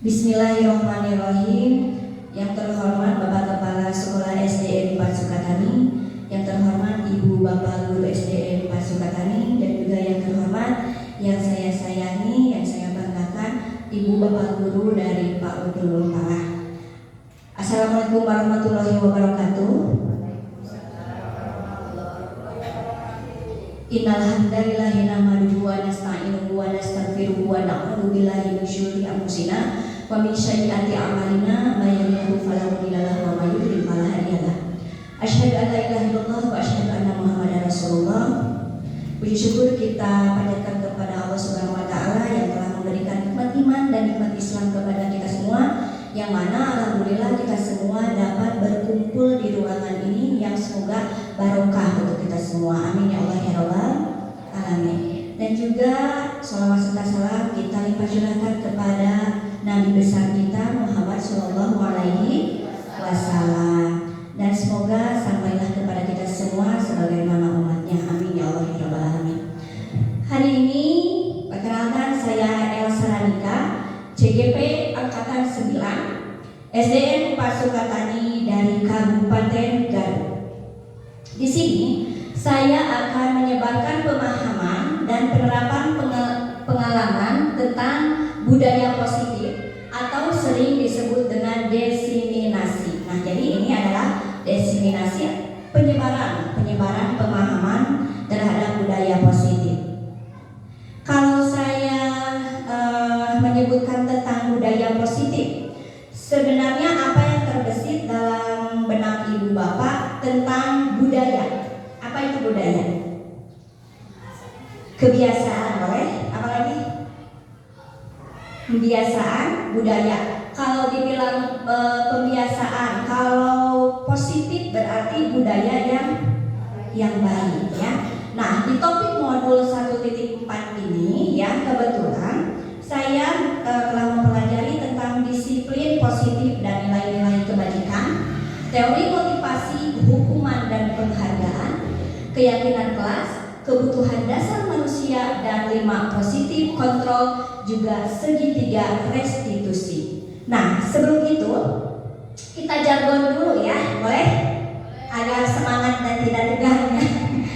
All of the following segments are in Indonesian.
Bismillahirrahmanirrahim. Yang terhormat Bapak Kepala Sekolah SDN 4 Sukatani, yang terhormat Ibu Bapak Guru SDN 4 Sukatani, dan juga yang terhormat yang saya sayangi, yang saya banggakan, Ibu Bapak Guru dari Pak Udul Palah. Assalamualaikum warahmatullahi wabarakatuh. Innal hamdalillahi nahmaduhu wa nasta'inuhu wa nastaghfiruhu wa na'udzu billahi min syururi anfusina wa min sayyiati a'malina may yahdihillahu fala mudilla lahu wa may yudlil fala hadiya lahu. Asyhadu an la ilaha illallah wa asyhadu anna Muhammadar Rasulullah. Puji syukur kita panjatkan kepada Allah Subhanahu wa taala yang telah memberikan nikmat iman dan nikmat Islam kepada kita semua, yang mana alhamdulillah kita semua dapat berkumpul di ruangan ini yang semoga barokah untuk kita semua. Amin ya Allah ya Rabbal alamin. Dan juga sholawat serta salam kita limpah curahkan kepada Nabi besar kita Muhammad Shallallahu Alaihi Wasallam, dan semoga sampailah kepada kita semua sebagaimana umatnya. Amin ya Allah ya Rabbal alamin. Hari ini perkenalkan, saya Elsa Ranika, CGP Angkatan 9, SDN 4 Sukatani dari Kabupaten Garut. Di sini saya akan menyebarkan pemahaman dan penerapan pengalaman tentang budaya positif atau sering disebut dengan diseminasi. Nah, jadi ini adalah diseminasi, penyebaran pemahaman terhadap budaya positif. Kalau saya menyebutkan tentang budaya positif, sebenarnya apa yang terbesit dalam benak ibu bapak tentang budaya? Apa itu budaya? Kebiasaan, boleh? Apa lagi? Kebiasaan, budaya. Kalau dibilang pembiasaan, kalau positif berarti budaya yang baik, ya. Nah, di topik modul 1.4 ini, ya, kebetulan saya telah mempelajari tentang disiplin positif dan nilai-nilai kebajikan, teori motivasi, hukuman dan penghargaan, keyakinan kelas, kebutuhan dasar manusia, dan 5 positif kontrol, juga segitiga restitusi. Nah, sebelum itu kita jargon dulu, ya, boleh? Agar semangat dan tidak tegang,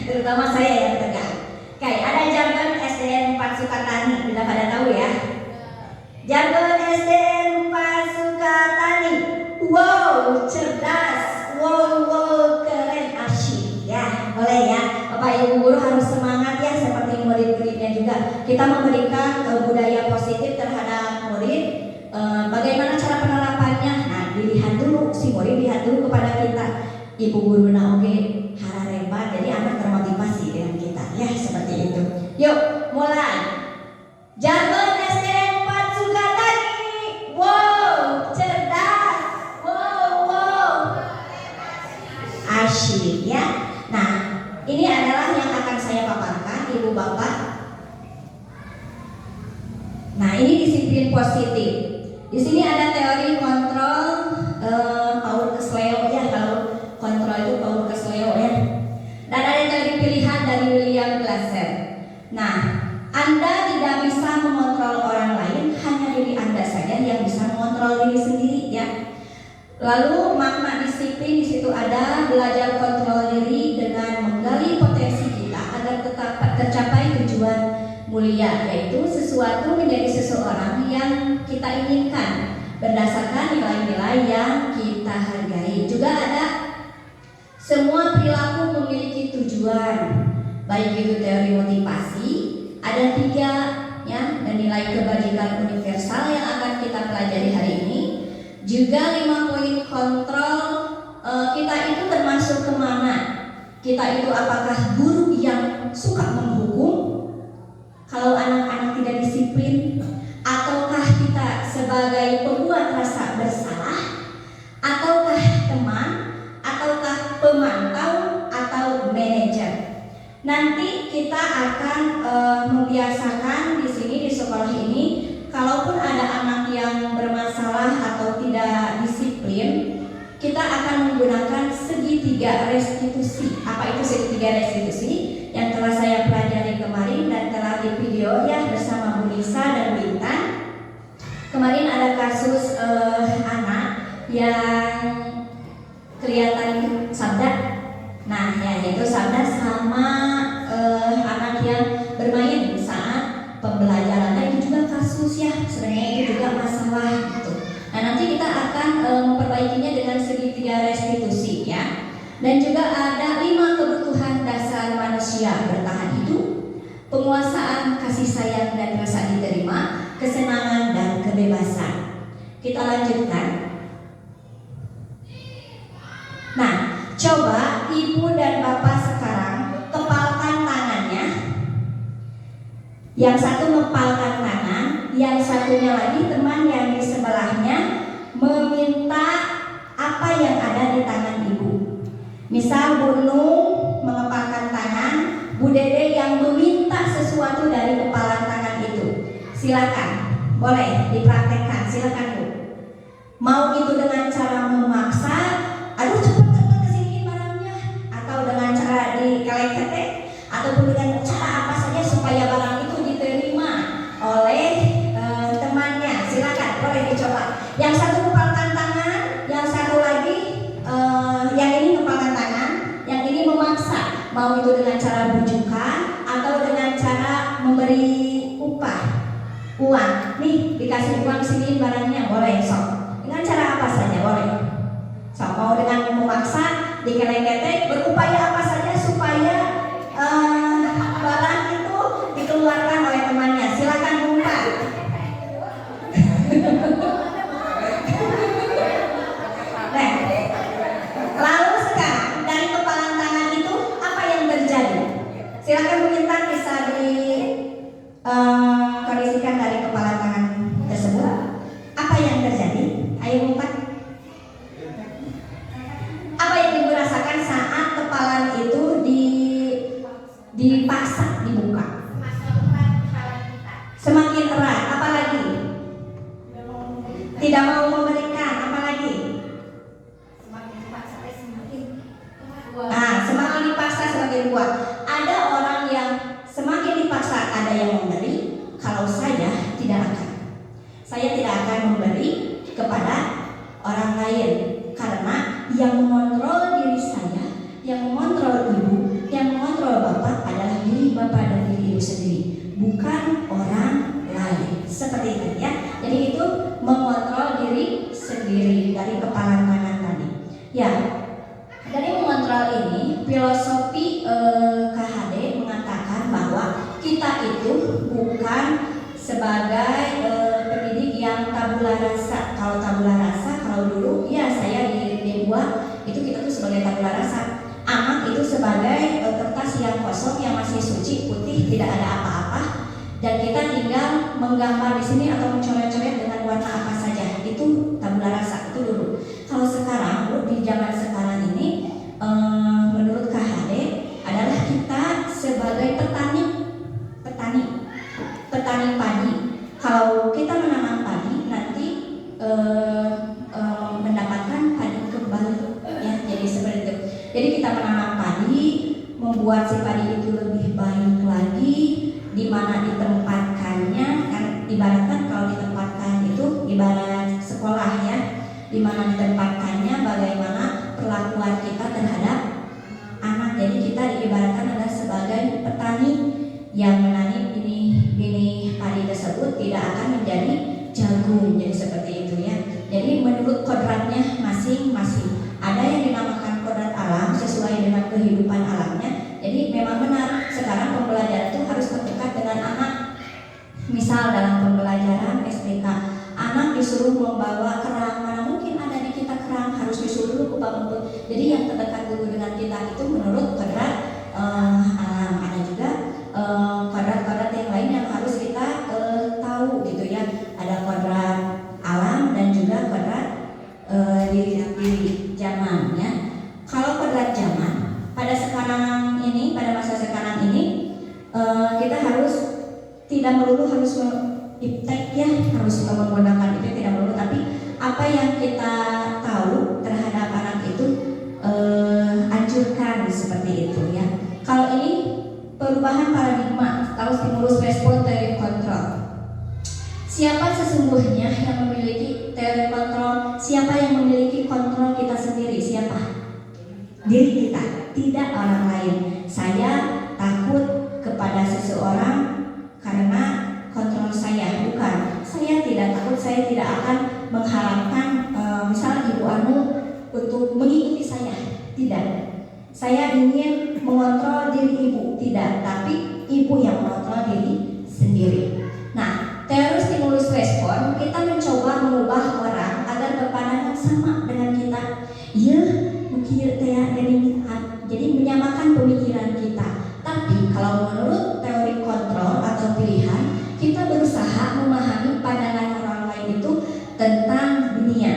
terutama saya yang tegang. Oke, ada jargon SDN 4 Sukatani, sudah pada tahu ya? Jargon SDN 4 Sukatani. Wow, cerdas. Wow, keren, asyik. Ya, boleh ya. Bapak Ibu guru harus semangat ya, seperti murid-muridnya juga. Kita memberikan budaya positif terhadap murid. Bagaimana cara penerapannya? Nah, dilihat dulu, si murid lihat dulu kepada kita. Ibu guru oke hararepa, jadi anak termotivasi dengan kita. Ya, seperti itu. Yuk, mulai. Jargon SDN 4 Sukatani. Wow, cerdas. Wow, asyik ya. Nah, ini adalah yang akan saya paparkan, ibu bapak. Nah, ini disiplin positif. Di sini ada teori kontrol Paul Kesleo, ya. Kalau kontrol itu Paul Kesleo, ya. Dan ada teori pilihan dari William Glasser. Nah, Anda tidak bisa mengontrol orang lain, hanya diri Anda saja yang bisa mengontrol diri sendiri, ya. Lalu makna disiplin di situ ada belajar kontrol diri dengan menggali potensi kita agar tetap tercapai tujuan mulia, yaitu sesuatu menjadi seseorang yang kita inginkan berdasarkan nilai-nilai yang kita hargai. Juga ada semua perilaku memiliki tujuan, baik itu teori motivasi, ada 3 ya, dan nilai kebajikan universal yang akan kita pelajari hari ini. Juga 5 poin kontrol, kita itu termasuk kemana? Kita itu apakah guru yang suka menghukum kalau anak-anak tidak disiplin? Ataukah kita sebagai pembuat rasa bersalah? Ataukah teman? Ataukah pemantau? Atau manajer? Nanti kita akan membiasakan di sini di sekolah ini, kalaupun ada anak yang bermasalah atau tidak disiplin, kita akan menggunakan segitiga restitusi. Apa itu segitiga restitusi? Yang telah saya pelajari kemarin dan telah di video ya bersama Bu Nisa dan Bu Intan. Kemarin ada kasus kelihatan sabda. Nah, ya yaitu sabda sama anak yang bermain saat pembelajaran. Nah, itu juga kasus ya, sebenarnya itu juga masalah gitu. Nah, nanti kita akan memperbaikinya dengan segitiga restitusi ya. Dan juga ada 5 kebutuhan dasar manusia: bertahan hidup, penguasaan kasih sayang dan rasa diterima, kesenangan dan kebebasan. Kita lanjutkan. Nah, coba ibu dan bapak sekarang kepalkan tangannya. Yang satu mengepalkan tangan, yang satunya lagi teman yang di sebelahnya meminta apa yang ada di tangan ibu. Misal Bu Nung mengepalkan tangan, Bu Dede yang meminta sesuatu dari kepalan tangan itu. Silakan, boleh dipraktekkan, silakan Bu. Mau itu dengan cara memaksa, aduh cepet-cepet kesini barangnya, atau dengan cara dikelek-kelek, ataupun dengan cara apa saja supaya barang itu diterima oleh temannya. Silakan, boleh dicoba. Yang satu kepalkan tangan, yang satu lagi yang ini kepalkan tangan, yang ini memaksa. Mau itu dengan cara bujukan atau dengan cara memberi upah, uang. Nih dikasih uang sini barangnya, boleh sok. Dengan cara apa saja boleh. So, mau dengan memaksa, dikelek-kelek, berupaya apa saja supaya barang itu dikeluarkan oleh temannya. Silakan buka. Nah, lalu sekarang dari kepalan tangan itu apa yang terjadi? Silakan Bu Intan bisa kondisikan dari kepalan tangan tersebut. Apa yang terjadi? Ayo buka. Apa yang ibu rasakan saat kepalan itu dipaksa dibuka? Semakin erat. Apa lagi? Tidak mau memberikan. Apa lagi? Semakin dipaksa semakin kuat. Ada orang yang semakin dipaksa ada yang memberi. Kalau saya tidak akan. Saya tidak akan memberi kepada orang lain, karena yang mengontrol diri saya, yang mengontrol ibu, yang mengontrol bapak adalah diri bapak dan diri ibu sendiri, bukan orang lain. Seperti itu ya. Jadi itu mengontrol diri sendiri dari kepalan tangan tadi. Ya, dari mengontrol ini filosofi KHD mengatakan bahwa kita itu bukan sebagai pendidik yang tabula rasa. Kalau tabula rasa, kalau dulu ya saya di D2 itu kita tuh sebagai tabula rasa. Amak itu sebagai kertas yang kosong yang masih suci, putih, tidak ada apa-apa, dan kita tinggal menggambar di sini atau mencoret-coret dengan warna apa saja. Itu tabula rasa itu dulu. Kalau sekarang di zaman sekarang ini menurut KHD adalah kita sebagai petani padi. Kalau kita menanam padi nanti mendapatkan padi kembali ya, jadi seperti itu. Jadi kita menanam padi, membuat si padi itu lebih baik lagi, di mana ditempatkannya. Kan ibaratkan kalau ditempatkan itu ibarat sekolah ya, di mana ditempatkannya, bagaimana perlakuan kita terhadap anak. Jadi kita diibaratkan adalah sebagai petani yang menanam benih padi tersebut tidak akan menjadi jagung. Jadi seperti itu ya. Jadi menurut kodratnya masing-masing. Ada yang dinamakan kodrat alam sesuai dengan kehidupan alamnya. Jadi memang benar sekarang pembelajaran itu harus terdekat dengan anak. Misal dalam pembelajaran STK, anak disuruh membawa kerang, mana mungkin ada di kita kerang, harus disuruh dulu ke bangun. Jadi yang terdekat dulu dengan kita itu menurut kodrat alam. Ada juga kodrat-kodrat yang lain yang harus kita tahu gitu ya. Ada kodrat alam dan juga kodrat diri zaman ya. Kalau kodrat zaman pada sekarang ini, pada masa sekarang ini kita harus tidak melulu harus iptek ya, harus menggunakan itu, tidak melulu, tapi apa yang kita tahu terhadap anak itu anjurkan seperti itu ya. Kalau ini perubahan paradigma atau stimulus respon teori kontrol. Siapa sesungguhnya yang memiliki teori kontrol? Siapa yang memiliki kontrol kita sendiri? Siapa? diri kita, tidak orang lain. Saya takut kepada seseorang karena kontrol saya, bukan. Saya tidak takut, saya tidak akan mengharapkan misal Ibu Anu untuk mengikuti saya, tidak. Saya ingin mengontrol diri Ibu, tidak, tapi Ibu yang mengontrol diri sendiri. Nah, teori stimulus respon, kita mencoba mengubah orang agar berpandangan sama dengan kita. Iya, mikir jadi menyamakan pemikiran kita. Tapi kalau menurut teori kontrol atau pilihan, kita berusaha memahami pandangan orang lain itu tentang dunia.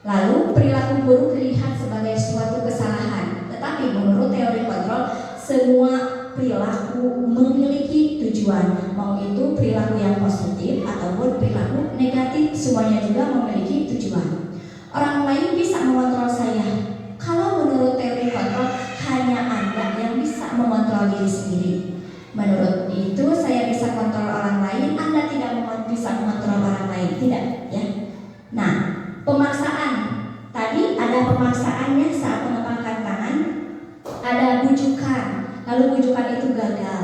Lalu perilaku buruk dilihat sebagai suatu kesalahan. Tetapi menurut teori kontrol, semua perilaku memiliki tujuan. Mau itu perilaku yang positif ataupun perilaku negatif, semuanya juga memiliki tujuan. Orang lain bisa mengontrol saya. Kalau menurut teori kontrol, hanya Anda yang bisa mengontrol diri sendiri. Menurut itu saya bisa kontrol orang lain, Anda tidak bisa mengontrol orang lain, tidak, ya. Nah, pemaksaan. Tadi ada pemaksaannya saat mengepalkan tangan, ada bujukan, lalu bujukan itu gagal.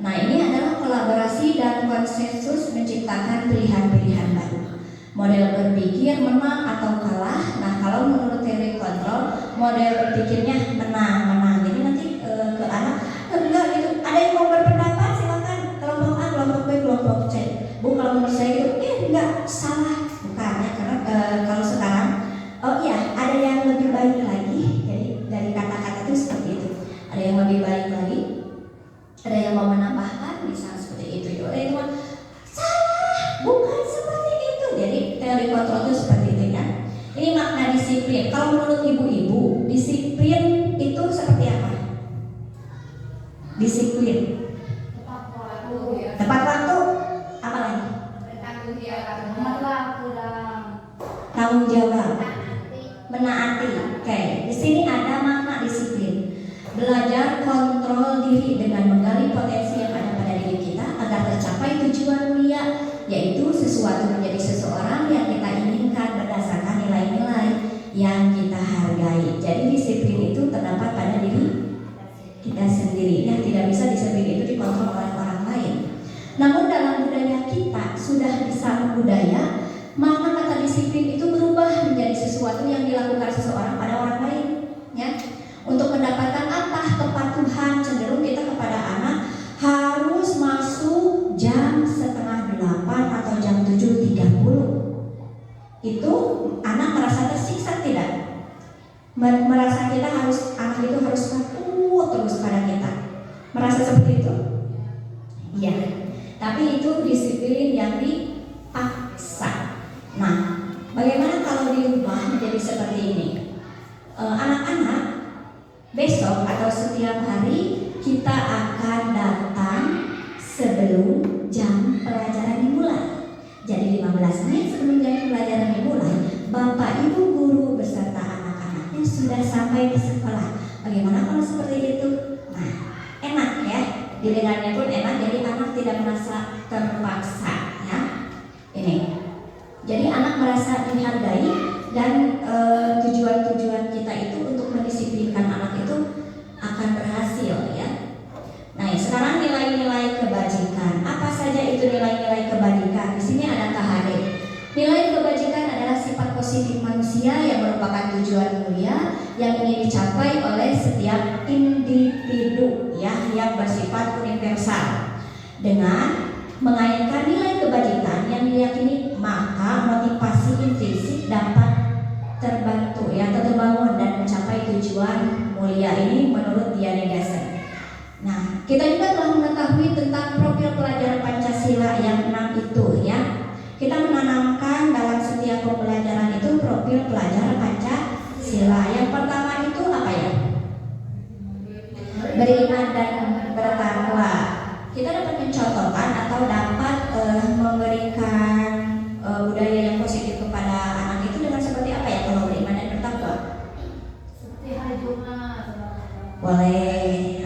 Nah, ini adalah kolaborasi dan konsensus menciptakan pilihan-pilihan baru. Model berpikir menang atau kalah. Nah, kalau menurut teori kontrol, model berpikirnya menang. Jadi nanti ke anak enggak gitu. Ada yang mau berpendapat silakan. Kelompok A, kelompok B, kelompok C. Bu, kalau menurut saya gitu, enggak salah. Bukan ya, karena kalau sekarang, oh iya, ada yang lebih baik lagi. Jadi dari kata-kata itu seperti itu. Ada yang lebih baik lagi. Ada yang mau menambahkan, misalnya seperti itu. Ada yang mau salah, bukan seperti itu. Jadi teori kontrol itu seperti itu kan. Ini makna disiplin. Kalau menurut ibu-ibu, disiplin itu seperti apa? Disiplin. Tepat waktu. Apa lagi? Tanggung jawab. Menaati. Oke. Di sini ada makna disiplin. Belajar kontrol diri dengan menggali potensi yang ada pada diri kita agar tercapai tujuan mulia, yaitu sesuatu menjadi seseorang yang kita inginkan berdasarkan nilai-nilai yang kita hargai. Jadi disiplin itu terdapat pada diri kita sendiri, yang tidak bisa disiplin itu dikontrol oleh orang lain. Namun dalam budaya kita sudah bisa budaya, maka kata disiplin itu berubah menjadi sesuatu yang dilakukan seseorang pada orang lain, ya. Untuk mendapatkan apa? Kepatuhan. Cenderung kita kepada anak harus masuk jam 7:30 atau jam 7:30. Itu anak merasa tersiksa tidak? Merasa kita harus, anak itu harus patuh terus pada kita. Merasa seperti itu? Iya. Tapi itu disiplin yang dipaksa. Nah, bagaimana kalau diubah menjadi seperti ini? Anak-anak, besok atau setiap hari kita akan datang sebelum jam pelajaran dimulai. Jadi 15 menit sebelum jam pelajaran dimulai, Bapak Ibu guru beserta anak-anaknya sudah sampai di sekolah. Bagaimana kalau seperti itu? Nah, enak ya. Didengarnya pun enak, jadi anak tidak merasa terpaksa, ya. Ini. Jadi anak merasa dihargai dan tujuan-tujuan kita itu untuk mendisiplinkan anak itu akan berhasil, ya. Nah, sekarang nilai-nilai kebajikan. Apa saja itu nilai-nilai kebajikan? Di sini ada KHD. Nilai kebajikan adalah sifat positif manusia yang merupakan tujuan mulia yang ingin dicapai oleh setiap individu, ya, yang bersifat universal. Dengan mengaitkan nilai kebajikan yang diyakini, maka motivasi intrinsik dapat terbantu, ya, terbangun dan mencapai tujuan mulia ini menurut Diane Gasser. Nah, kita juga telah mengetahui tentang profil pelajaran Pancasila yang 6 itu, ya. Kita menanamkan dalam setiap pembelajaran itu profil pelajar Pancasila. Yang pertama itu apa ya? Beriman dan bertakwa. Kita dapat mencontohkan atau dapat memberikan budaya yang positif kepada anak itu dengan seperti apa ya kalau beriman dan bertakwa? Seperti hari Jumat. Boleh.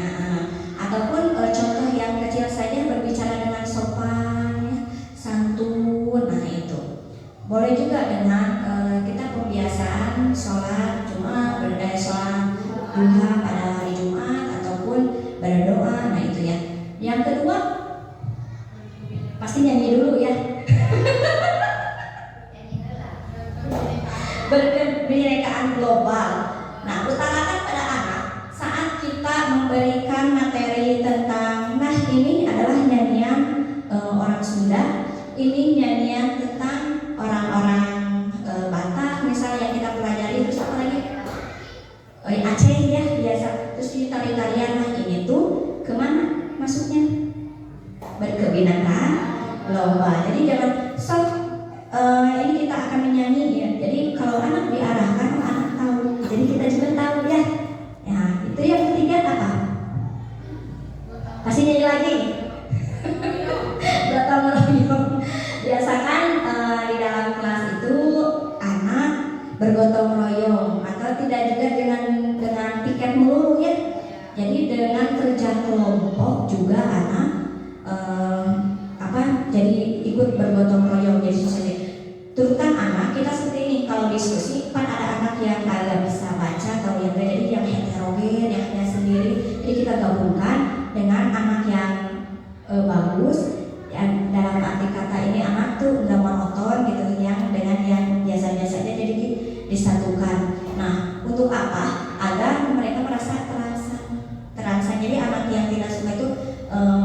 Ataupun contoh yang kecil saja, berbicara dengan sopan, santun. Nah, itu boleh juga dengan kita pembiasaan sholat Jumat, berdaya sholat duha pada hari Jumat ataupun berdoa. Nah itu ya. Yang kedua pasti nyanyi dulu ya. Berkebinekaan global. Nah, utarakan pada anak saat kita memberikan materi tentang, nah ini adalah nyanyian orang Sunda, ini nyanyian tentang orang-orang Batak misalnya yang kita pelajari, terus apa lagi? Aceh ya biasa, terus di tari-tarian. Nah ini tuh kemana masuknya? Berkebinekaan global. Jadi jangan ini kita akan menyanyi ya. Jadi kalau anak diarahkan, anak tahu. Jadi kita juga tahu ya. Ya itu yang ketiga apa? Pasti nyanyi lagi. Gotong royong. Biasakan di dalam kelas itu anak bergotong royong atau tidak juga dengan tiket melulu ya. Jadi dengan kerja kelompok juga anak jadi ikut bergotong royong. Jadi susahnya turunkan anak kita seperti ini. Kalau diskusi kan ada anak yang agak bisa baca atau yang jadi yang heterogen, yang hanya sendiri. Jadi kita gabungkan dengan anak yang bagus. Ya, dalam arti kata ini anak tuh nggak monoton gitu, yang dengan yang biasa-biasa aja jadi disatukan. Nah untuk apa? Agar mereka merasa terangsang. Jadi anak yang tidak suka itu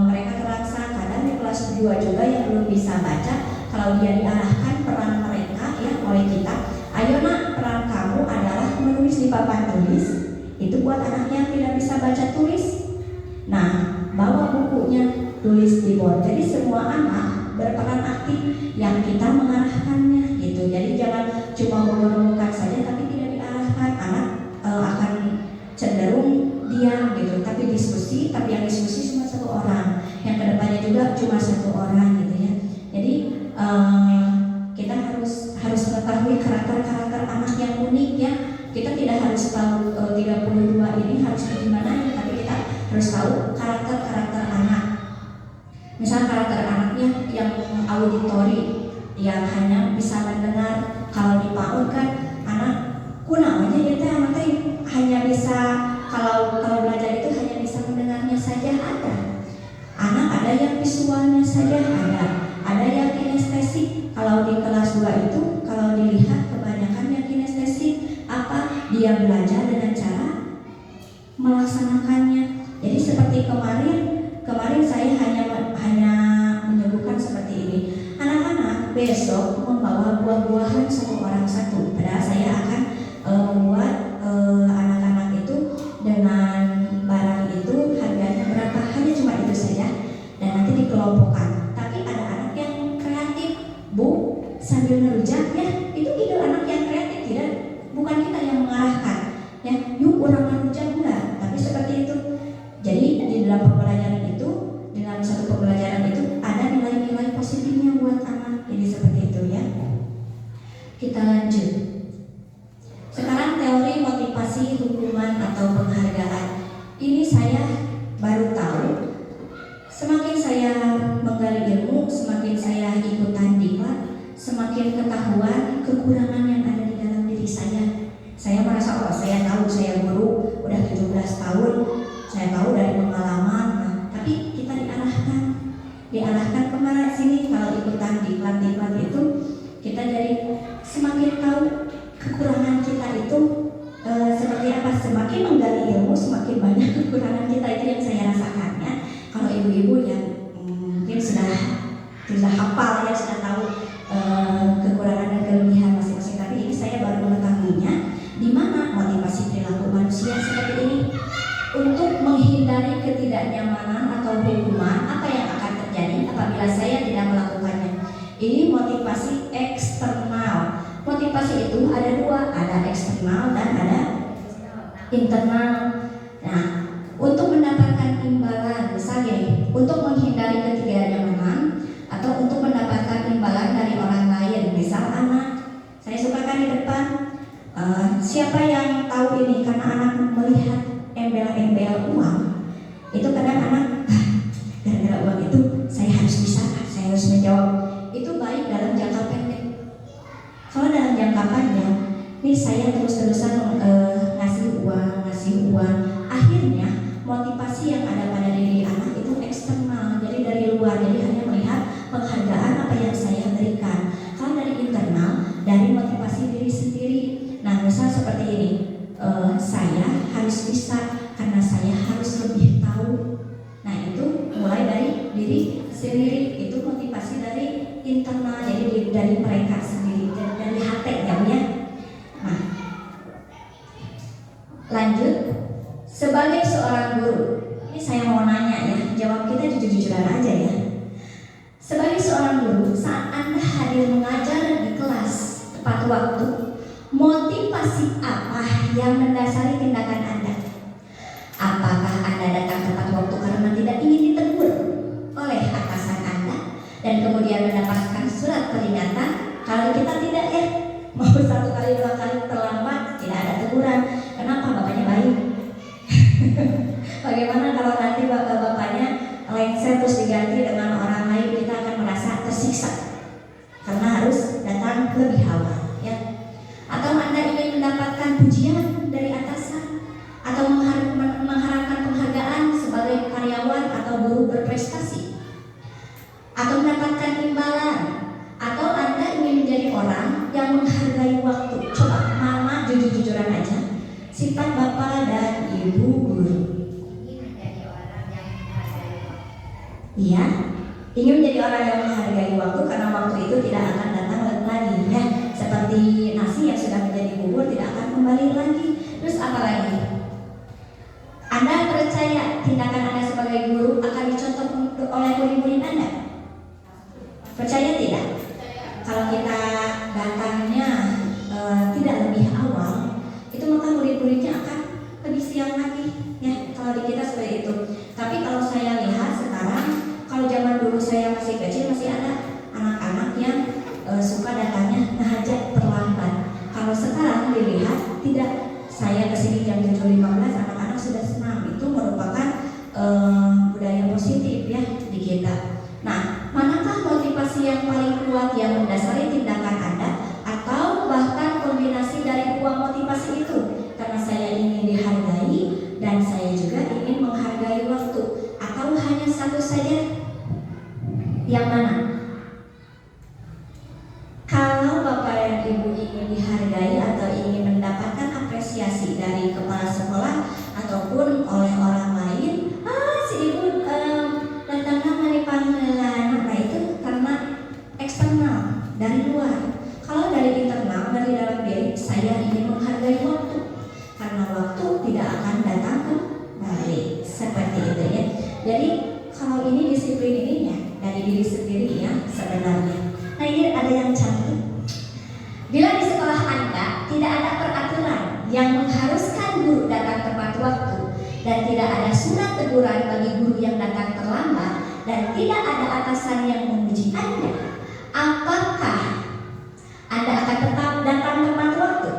mereka terangsang. Kadang di kelas 2 juga yang belum bisa baca, kalau dia diarahkan peran mereka ya oleh kita, ayo nak, peran kamu adalah menulis di papan tulis. Itu buat anak yang tidak bisa baca tulis. Nah bawa bukunya, tulis di board. Jadi semua anak berperan aktif yang kita mengarahkannya gitu. Jadi jangan cuma mengemukakan saja tapi tidak diarahkan. Anak akan cenderung diam gitu, tapi diskusi, tapi yang diskusi cuma satu orang, yang kedepannya juga cuma satu orang gitu ya. Jadi kita harus mengetahui karakter anak yang unik ya. Kita tidak harus tahu 32 ini harus bagaimana ya, tapi kita harus tahu karakter anak. Misal karakter anaknya yang auditori, yang hanya bisa mendengar. Kalau di PAUD kan anak kunamanya itu anak hanya bisa kalau belajar itu hanya bisa mendengarnya saja ada. Anak ada yang visualnya saja ada yang kinestetik. Kalau di kelas 2 itu kalau dilihat kebanyakan yang kinestetik apa? Dia belajar dengan cara melaksanakannya. Jadi seperti kemarin saya hanya menyebutkan seperti ini. Anak-anak besok membawa buah-buahan satu orang satu. Padahal saya akan membuat anak-anak itu dengan barang itu harganya berapa, hanya cuma itu saja dan nanti dikelompokkan. Tapi ada anak yang kreatif, Bu, sambil ngerujak ya, itu ide anak yang kreatif, tidak, bukan kita yang mengarahkan ya, yuk orang ngerujak enggak, tapi seperti itu. Jadi di dalam pembelajaran itu, dalam satu pembelajaran itu ada nilai-nilai positifnya buat anak. Jadi seperti itu ya. Kita lanjut. Sekarang teori motivasi, hukuman atau penghargaan. Ini saya baru tahu. Semakin saya menggali ilmu, semakin saya ikutan diklat, semakin ketahuan kekurangan yang ada di dalam diri saya. Saya merasa, oh saya tahu, saya guru, udah 17 tahun, saya tahu dari pengalaman. Nah, tapi kita diarahkan kemana sini. Kalau ikutan diklat itu, kita jadi semakin tahu kekurangan kita itu seperti apa. Semakin menggali ilmu, semakin banyak kekurangan kita. Itu yang saya rasakannya. Kalau ibu-ibu yang mungkin sudah hafal ya, sudah tahu kekurangan dan kelebihan masing-masing. Tapi ini saya baru mengetahuinya. Di mana motivasi perilaku manusia seperti ini untuk menghindari ketidaknyamanan atau hukuman. Apa yang akan terjadi apabila saya tidak melakukannya? Ini motivasi eksternal. Motivasi itu ada dua, ada eksternal dan ada internal. Nah, untuk mendapatkan imbalan, misalnya untuk menghindari ketidaknyamanan atau untuk mendapatkan imbalan dari orang lain, misal anak, saya sukakan di depan. Siapa yang tahu ini? Karena anak melihat embel-embel uang, itu kadang anak gara-gara uang itu saya harus bisa, saya harus menjawab. Itu baik dalam jangka pendek. Kalau dalam jangka panjang, nih saya terus-terusan ngasih uang saya harus bisa karena saya harus lebih tahu. Nah itu mulai dari diri sendiri, itu motivasi dari internal, jadi dari mereka sendiri, dari hati ya Bu ya. Nah lanjut, sebagai seorang guru, ini saya mau nanya ya, jawab kita jujur-jujuran aja ya. Sebagai seorang guru, saat Anda hadir mengajar di kelas tepat waktu, motivasi apa yang mendasari tindakan Anda? Apakah Anda datang tepat waktu karena tidak ingin ditegur oleh atasan Anda dan kemudian mendapatkan surat peringatan? Kalau kita tidak ya, mau 1 kali 2 kali terlambat tidak ada teguran. Kenapa? Bapaknya baik. Bagaimana kalau nanti bapak-bapaknya lengser terus diganti dengan orang lain, kita akan merasa tersiksa karena harus datang lebih awal ya. Atau Anda ingin mendapatkan pujian dari atasan atau mengharapkan penghargaan sebagai karyawan atau guru berprestasi, atau mendapatkan imbalan, atau Anda ingin menjadi orang yang menghargai waktu. Coba mama jujur-jujuran aja, sifat bapak dan ibu guru. Iya, ingin menjadi orang yang menghargai waktu karena waktu itu tidak akan datang lagi ya. Seperti nasi yang sudah menjadi bubur tidak akan kembali lagi. Terus apa lagi? Anda percaya tindakan Anda sebagai guru akan dicontoh oleh murid-murid Anda? Percaya tidak? Kalau kita datangnya tidak lebih awal, itu maka murid-muridnya akan lebih siang lagi ya. Kalau di kita seperti itu. Tapi kalau saya lihat sekarang, kalau zaman dulu saya masih kecil, masih ada anak-anak yang suka datangnya ngehajat terlambat. Kalau sekarang dilihat tidak, saya kesini jam 7.15, anak-anak sudah senang. Itu merupakan budaya positif ya di kita. Nah, manakah motivasi yang paling kuat yang mendasari tindakan Anda, atau bahkan kombinasi dari dua motivasi itu? Karena saya ingin dihargai dan saya juga ingin menghargai waktu, atau hanya satu saja? Yang mana? Kalau Bapak dan Ibu ingin dihargai atau ingin mendapatkan apresiasi dari kepala sekolah ataupun oleh orang lain, si ibu datang nama panggilan, nah itu karena eksternal dari luar. Kalau dari internal, dari dalam diri, saya ingin menghargai waktu karena waktu tidak akan datang kembali, seperti itu ya. Jadi kalau ini disiplin ininya dari diri sendiri ya sebenarnya. Nah ini ada yang cantik. Bila di sekolah Anda tidak ada peraturan yang mengharuskan guru datang tepat waktu dan tidak ada surat teguran bagi guru yang datang terlambat dan tidak ada atasan yang memuji Anda, apakah Anda akan tetap datang tepat waktu?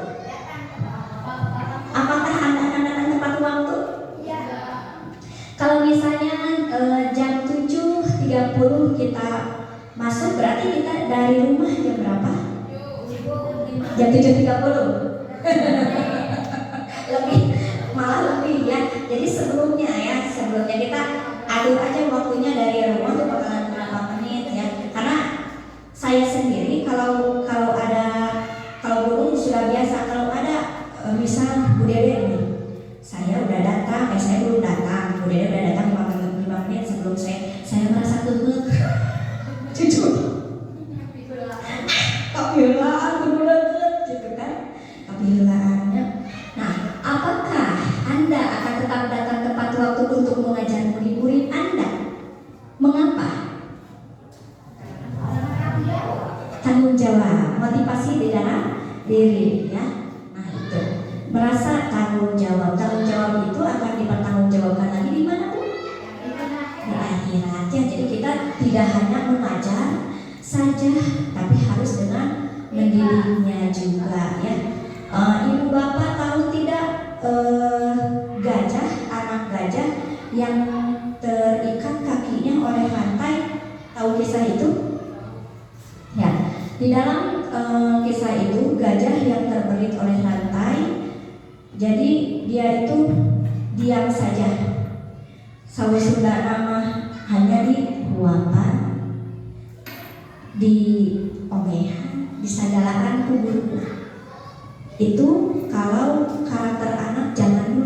Apakah Anda akan datang tepat waktu? Kalau misalnya jam 7.30 kita masuk, berarti kita dari rumah jam berapa? Jam 7.30. Lebih, malah lebih ya. Jadi sebelumnya kita atur aja waktunya dari rumah tuh bakalan berapa menit ya. Karena saya sendiri kalau guru sudah biasa, kalau ada misal Bu Dede nih, saya udah datang, saya belum datang, Bu Dede udah datang 5 menit sebelum saya merasa kegel. Jujur. Kepilaan gitu kan, kepilaannya. Nah, apakah Anda akan tetap datang tepat waktu untuk mengajar murid-murid Anda? Mengapa? Tanggung jawab, motivasi di dalam diri ya. Nah itu, merasa tanggung jawab itu akan dipertanggungjawabkan lagi di mana Bu? Di akhirat ya. Jadi kita tidak hanya mengajar saja, tapi harus dengan mendidiknya juga ya. Ibu bapak tahu tidak anak gajah yang terikat kakinya oleh rantai? Tahu kisah itu? Ya, di dalam kisah itu gajah yang terbelit oleh rantai, jadi dia itu diam saja. Sawi Sunda nama hanya di huapan, di omehan, disadaran kubur. Itu kalau karakter anak jangan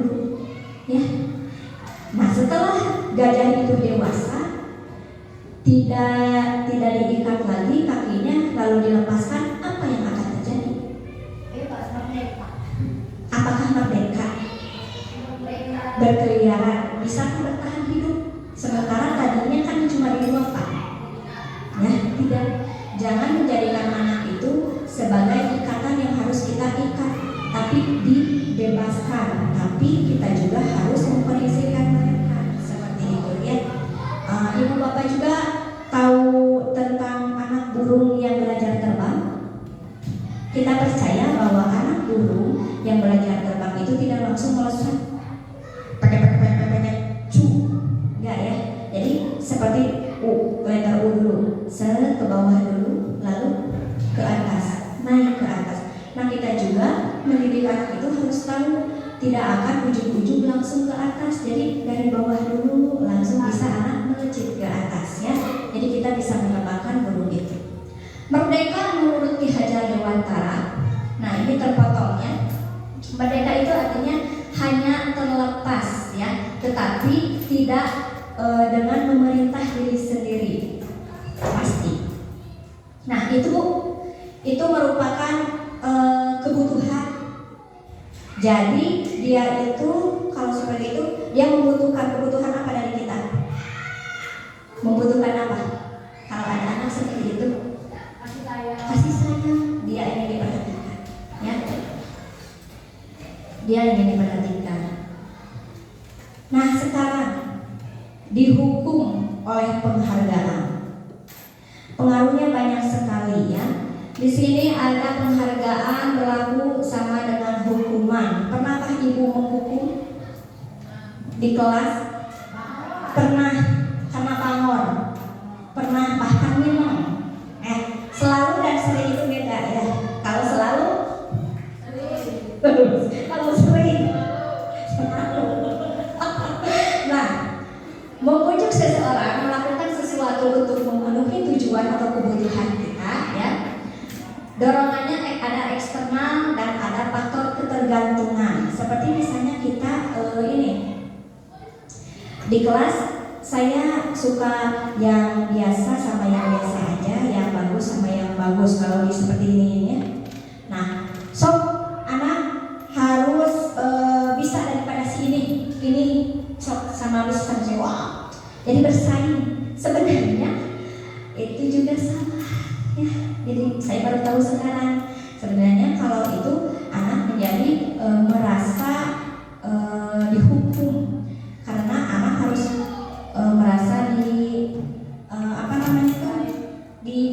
gajah itu dewasa, tidak diikat lagi kakinya lalu dilepaskan, apa yang akan terjadi? Apakah merdeka? Berkeliaran, bisa bertahan hidup. Sementara tadinya kan cuma dituakan. Ya, tidak. Jangan menjadikan anak itu sebagai ikatan yang harus kita ikat, tapi dibebaskan. Tapi kita juga harus mengkondisikan mereka seperti itu ya. Ibu bapak juga tahu tentang anak burung yang belajar terbang. Kita percaya bahwa anak burung yang belajar terbang itu tidak langsung melesat enggak ya. Jadi seperti letter U dulu, ke bawah dulu, lalu ke atas, naik ke atas. Nah kita juga mendidik anak itu harus tahu tidak akan ujung-ujung langsung ke atas. Jadi dari bawah dulu langsung bisa anak melejit ke atas ya. Jadi kita bisa mengembangkan burung itu. Merdeka menurut Ki Hajar Dewantara. Nah ini terpotongnya. Merdeka itu artinya hanya terlepas ya, tetapi tidak dengan memerintah diri sendiri pasti. Nah itu merupakan kebutuhan. Jadi dia itu kalau seperti itu dia membutuhkan kebutuhan apa dari kita? Membutuhkan apa? Kalau ada anak seperti itu kasih sayang, dia ingin diperhatikan ya. Dia ingin diperhatikan. Nah sekarang dihukum oleh penghargaan. Pengaruhnya banyak sekali ya. Di sini ada penghargaan berlaku sama dengan hukuman. Pernahkah ibu menghukum di kelas? Pernah karena pangor, pernah bahkan minum. Selalu dan sering itu beda ya. Kalau selalu, kalau sering, selalu. Nah, membujuk seseorang melakukan sesuatu untuk memenuhi tujuan atau kebutuhan kita ya. Dorongannya ada eksternal dan ada faktor ketergantungan. Seperti misalnya kita ini di kelas saya suka yang biasa sama yang biasa aja, yang bagus sama yang bagus kalau di seperti ini ya. Nah, anak harus bisa daripada si ini sama bisa sama saya. Wow. Jadi bersaing. Sebenarnya itu juga salah ya. Jadi saya baru tahu sekarang sebenarnya kalau itu anak menjadi merasa dihukum karena anak harus merasa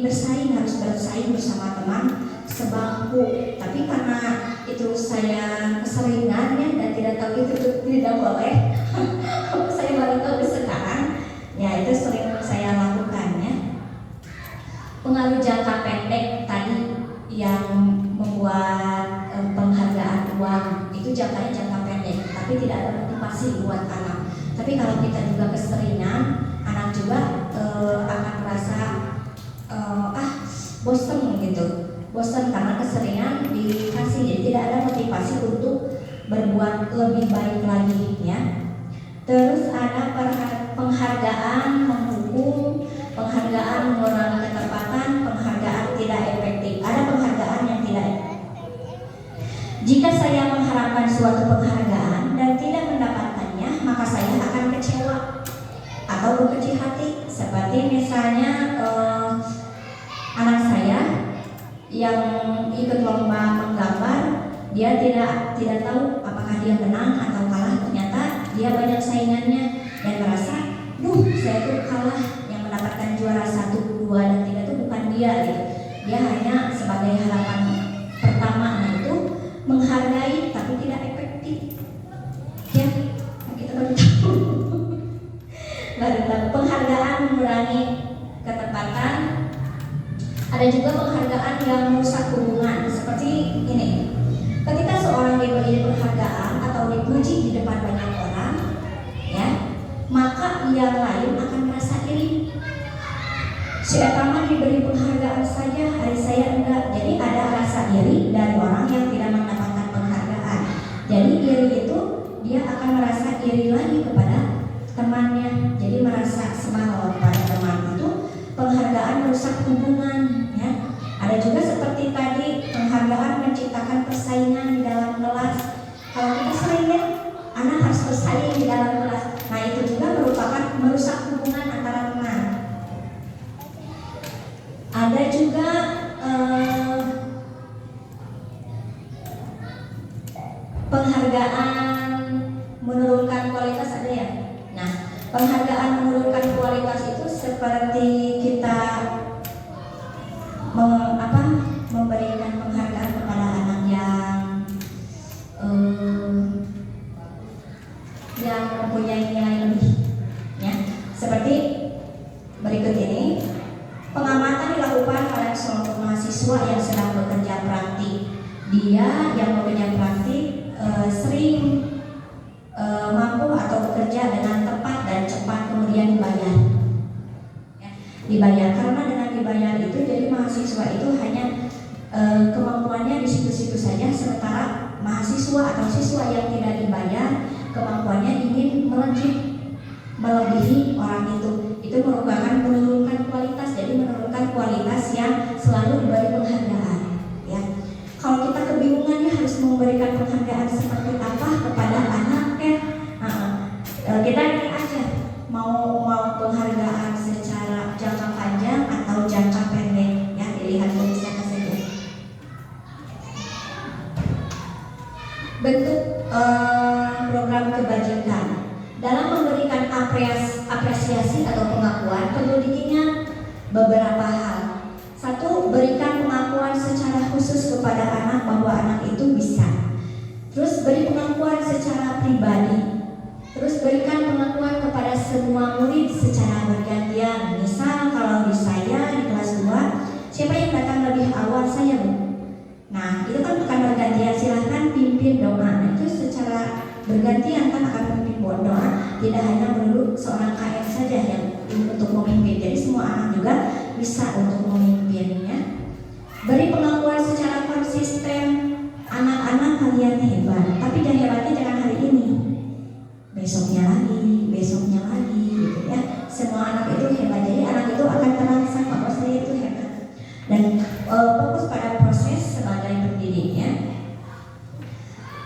bersaing, harus bersaing bersama teman sebangku. Tapi karena itu saya keseringan ya dan tidak tahu itu tidak boleh. Saya baru tahu sekarang ya, itu sering saya lakukan ya. Pengaruh jangka pendek tadi yang membuat penghargaan uang itu jangka pendek, tapi tidak ada motivasi buat anak. Tapi kalau kita juga keseringan, anak juga akan merasa bosan karena keseringan dikasih, jadi tidak ada motivasi untuk berbuat lebih baik lagi ya. Terus ada penghargaan menghukum, penghargaan mengurangi ketepatan, penghargaan tidak efektif. Ada penghargaan yang tidak efektif. Jika saya mengharapkan suatu penghargaan dan tidak mendapatkannya, maka saya akan kecewa atau berkecil hati. Seperti misalnya anak saya yang ikut lomba menggambar, dia tidak tahu apakah dia menang atau kalah. Ternyata dia banyak saingannya dan merasa, saya tuh kalah, yang mendapatkan juara 1, 2, dan 3 itu bukan dia gitu. Dia hanya sebagai harapan pertama. Nah itu menghargai tapi tidak efektif ya, kita baru tahu. Penghargaan mengurangi ketepatan. Ada juga penghargaan yang merusak hubungan. Seperti ini, ketika seorang diberi penghargaan atau dipuji di depan banyak orang ya, maka yang lain akan merasa iri. Si Etama diberi penghargaan saja, hari saya enggak. Jadi ada rasa iri dari orang yang tidak mendapatkan penghargaan. Jadi iri itu dia akan merasa iri lagi kepada temannya. hubungan ya. Ada juga seperti tadi penghargaan menciptakan persaingan di dalam kelas. Kalau kita sering ya, anak harus bersaing di dalam kelas. Nah itu juga merupakan merusak hubungan antara teman. Ada juga penghargaan menurunkan kualitas ada ya. Nah penghargaan menurunkan kualitas itu seperti kita memberikan penghargaan kepada anak yang mempunyai nilai lebih ya. Seperti berikut ini, pengamatan dilakukan oleh sekelompok mahasiswa yang sedang bekerja praktik. Dia yang bekerja praktik sering mampu atau bekerja dengan tepat dan cepat, kemudian dibayar ya. Dibayar karena dengan dibayar itu jadi mahasiswa itu hanya kemampuannya di situ-situ saja, sementara mahasiswa atau siswa yang tidak dibayar kemampuannya ingin melejit melebihi orang itu merupakan menurunkan kualitas. Jadi menurunkan kualitas yang selalu diberi penghargaan ya. Kalau kita kebingungan ya harus memberikan penghargaan seperti apa kepada anak ya, kita ini aja mau penghargaan secara jangka panjang atau jangka pendek ya, dilihat dari sana saja. Bentuk program kebajikan dalam memberikan apresiasi atau pengakuan perlu diingat beberapa hal. Satu, berikan pengakuan secara khusus kepada anak bahwa anak itu bisa. Terus beri pengakuan secara pribadi. Terus berikan pengakuan kepada semua murid secara bergantian. Misal kalau di saya di kelas 2, siapa yang datang lebih awal? Saya, Bu. Nah itu kan bukan bergantian, silahkan pimpin doa. Nah, itu secara bergantian kan akan memimpin doa. Tidak hanya melulu seorang KM saja yang untuk memimpin. Jadi semua anak juga bisa untuk memimpinnya. Beri pengakuan secara konsisten. Anak-anak kalian hebat, tapi jangan hebatnya jangan hari ini, besoknya lagi gitu ya. Semua anak itu hebat, jadi anak itu akan terangsang bahwa saya itu hebat. Dan fokus pada proses sebagai pendidiknya.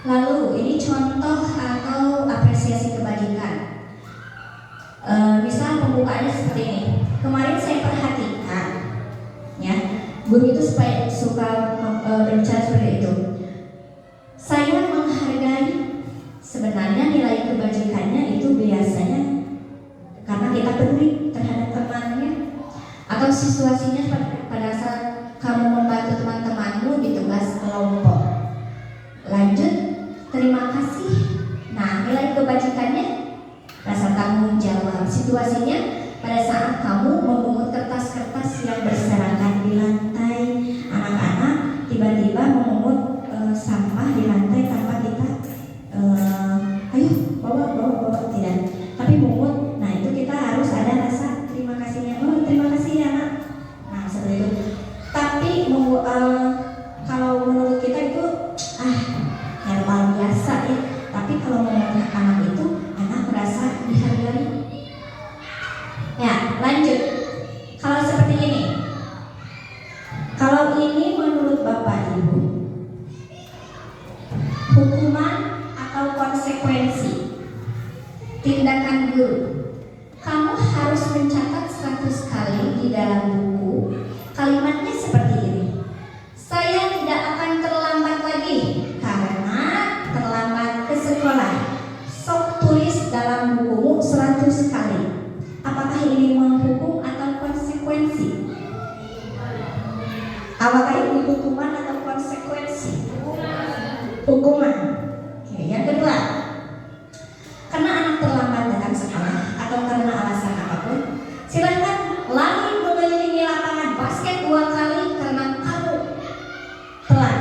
Lalu ini contoh atau apresiasi kebajikan. Misal pembukaannya seperti ini. Kemarin saya perhatikan ya, guru itu supaya suka berbicara seperti itu. Saya menghargai, sebenarnya nilai kebajikannya itu biasanya karena kita peduli terhadap temannya, atau situasinya pada saat kamu membantu teman-temanmu di tugas kelompok. Lanjut, terima kasih. Nah, nilai kebajikannya rasa tanggung jawab. Situasinya pada saat kamu memungut kertas-kertas yang berserakan di lantai, anak-anak tiba-tiba memungut sampah di lantai tanpa kita ayo bawa tidak, tapi mungut. Nah itu kita harus ada rasa terima kasihnya. Oh terima kasih ya nak. Nah seperti itu. Tapi kalau menurut kita itu herbal biasa ya. Tapi kalau menurut anak itu, anak merasa dihargai. Ya lanjut. Kalau seperti ini, kalau ini menurut Bapak Ibu, hukuman atau konsekuensi tindakan guru, kamu harus mencatat 100 kali di dalam buku. Kalimatnya seperti ini: saya tidak akan terlambat lagi karena terlambat ke sekolah. Sok tulis dalam bukumu 100 kali. Apakah ini menghukum atau konsekuensi? Apakah ini hukuman atau konsekuensi? Hukuman. Oke, yang kedua, karena anak terlambat datang sekolah atau karena alasan apapun, silakan lari mengelilingi lapangan basket 2 kali karena kamu telat.